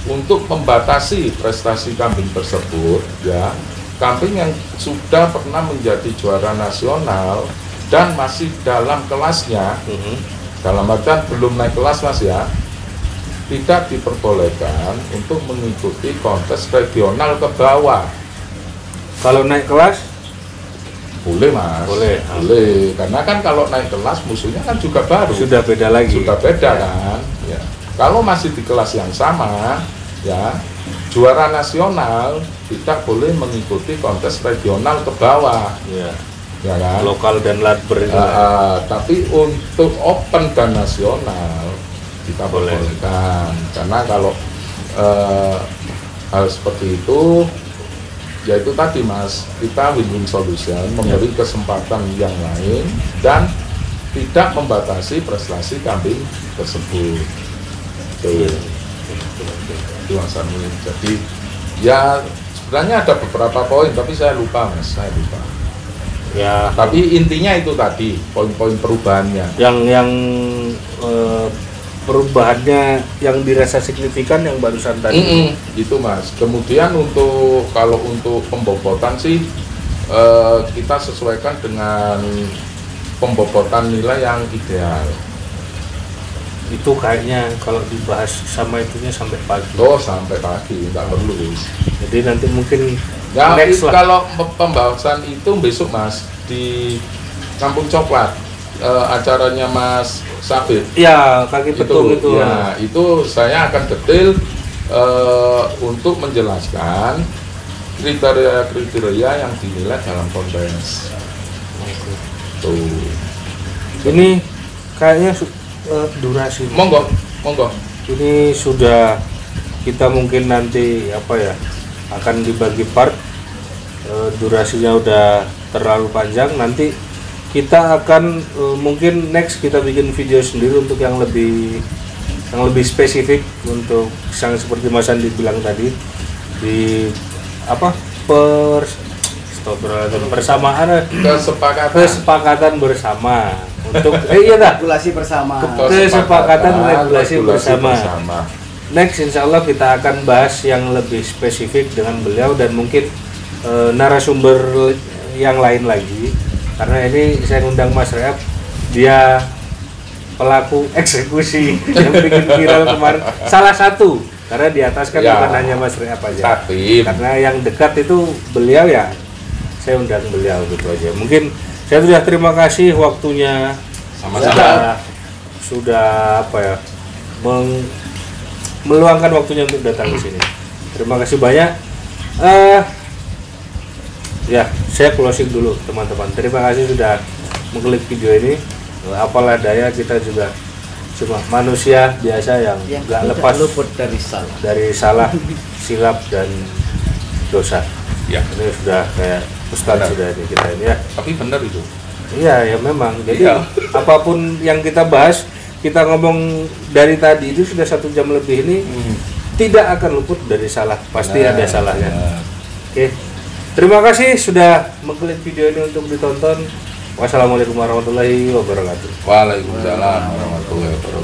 untuk membatasi prestasi kambing tersebut, ya, kambing yang sudah pernah menjadi juara nasional dan masih dalam kelasnya, dalam artian belum naik kelas, Mas ya, tidak diperbolehkan untuk mengikuti kontes regional ke bawah. Kalau naik kelas? Boleh, Mas. Boleh. Karena kan kalau naik kelas musuhnya kan juga baru. Sudah beda lagi. Sudah beda kan. Ya. Kalau masih di kelas yang sama, ya, juara nasional tidak boleh mengikuti kontes regional ke bawah. Ya. Ya kan? Lokal dan lakber. Tapi untuk open dan nasional kita bolehkan. Karena kalau hal seperti itu, yaitu tadi Mas, kita win-win solution, memberi kesempatan yang lain dan tidak membatasi prestasi kambing tersebut. Itu Mas Amin. Jadi ya sebenarnya ada beberapa poin, tapi saya lupa, Mas, Ya. Tapi intinya itu tadi poin-poin perubahannya. Yang perubahannya yang dirasa signifikan yang barusan tadi. Itu Mas. Kemudian kalau untuk pembobotan sih kita sesuaikan dengan pembobotan nilai yang ideal. Itu kayaknya kalau dibahas sama itunya sampai pagi. Sampai pagi, nggak perlu. Jadi nanti mungkin Ya, next lah. kalau pembahasan itu besok Mas di Kampung Coklat, acaranya Mas Safir. Ya, kaki petung itu. Ya, itu saya akan detail untuk menjelaskan kriteria-kriteria yang dinilai dalam kontes. Tuh. Ini kayaknya durasi. Monggo. Ini sudah kita mungkin nanti akan dibagi part durasinya udah terlalu panjang. Nanti kita akan mungkin next kita bikin video sendiri untuk yang lebih spesifik untuk yang seperti Mas Andi bilang tadi di apa persamaan kesepakatan bersama untuk iya dah regulasi bersama. Kesepakatan regulasi bersama. Next insya Allah kita akan bahas yang lebih spesifik dengan beliau dan mungkin narasumber yang lain lagi, karena ini saya ngundang Mas Reap, dia pelaku eksekusi yang bikin viral kemarin, salah satu, karena di atas kan bukan hanya Mas Reap aja, karena yang dekat itu beliau ya, saya undang beliau gitu aja. Mungkin saya sudah terima kasih waktunya, sudah apa ya, meluangkan waktunya untuk datang ke sini. Terima kasih banyak. Ya, saya closing dulu teman-teman. Terima kasih sudah mengklik video ini. Apalah daya, kita juga cuma manusia biasa yang nggak lepas luput dari salah, silap dan dosa. Ya, ini sudah kayak Ustadz sudah ini kita ini ya. Tapi benar itu. Iya ya memang. Jadi apapun yang kita bahas, kita ngomong dari tadi itu sudah 1 jam lebih ini tidak akan luput dari salah. Pasti ada salahnya. Oke. Terima kasih sudah mengklik video ini untuk ditonton. Wassalamualaikum warahmatullahi wabarakatuh. Waalaikumsalam warahmatullahi wabarakatuh.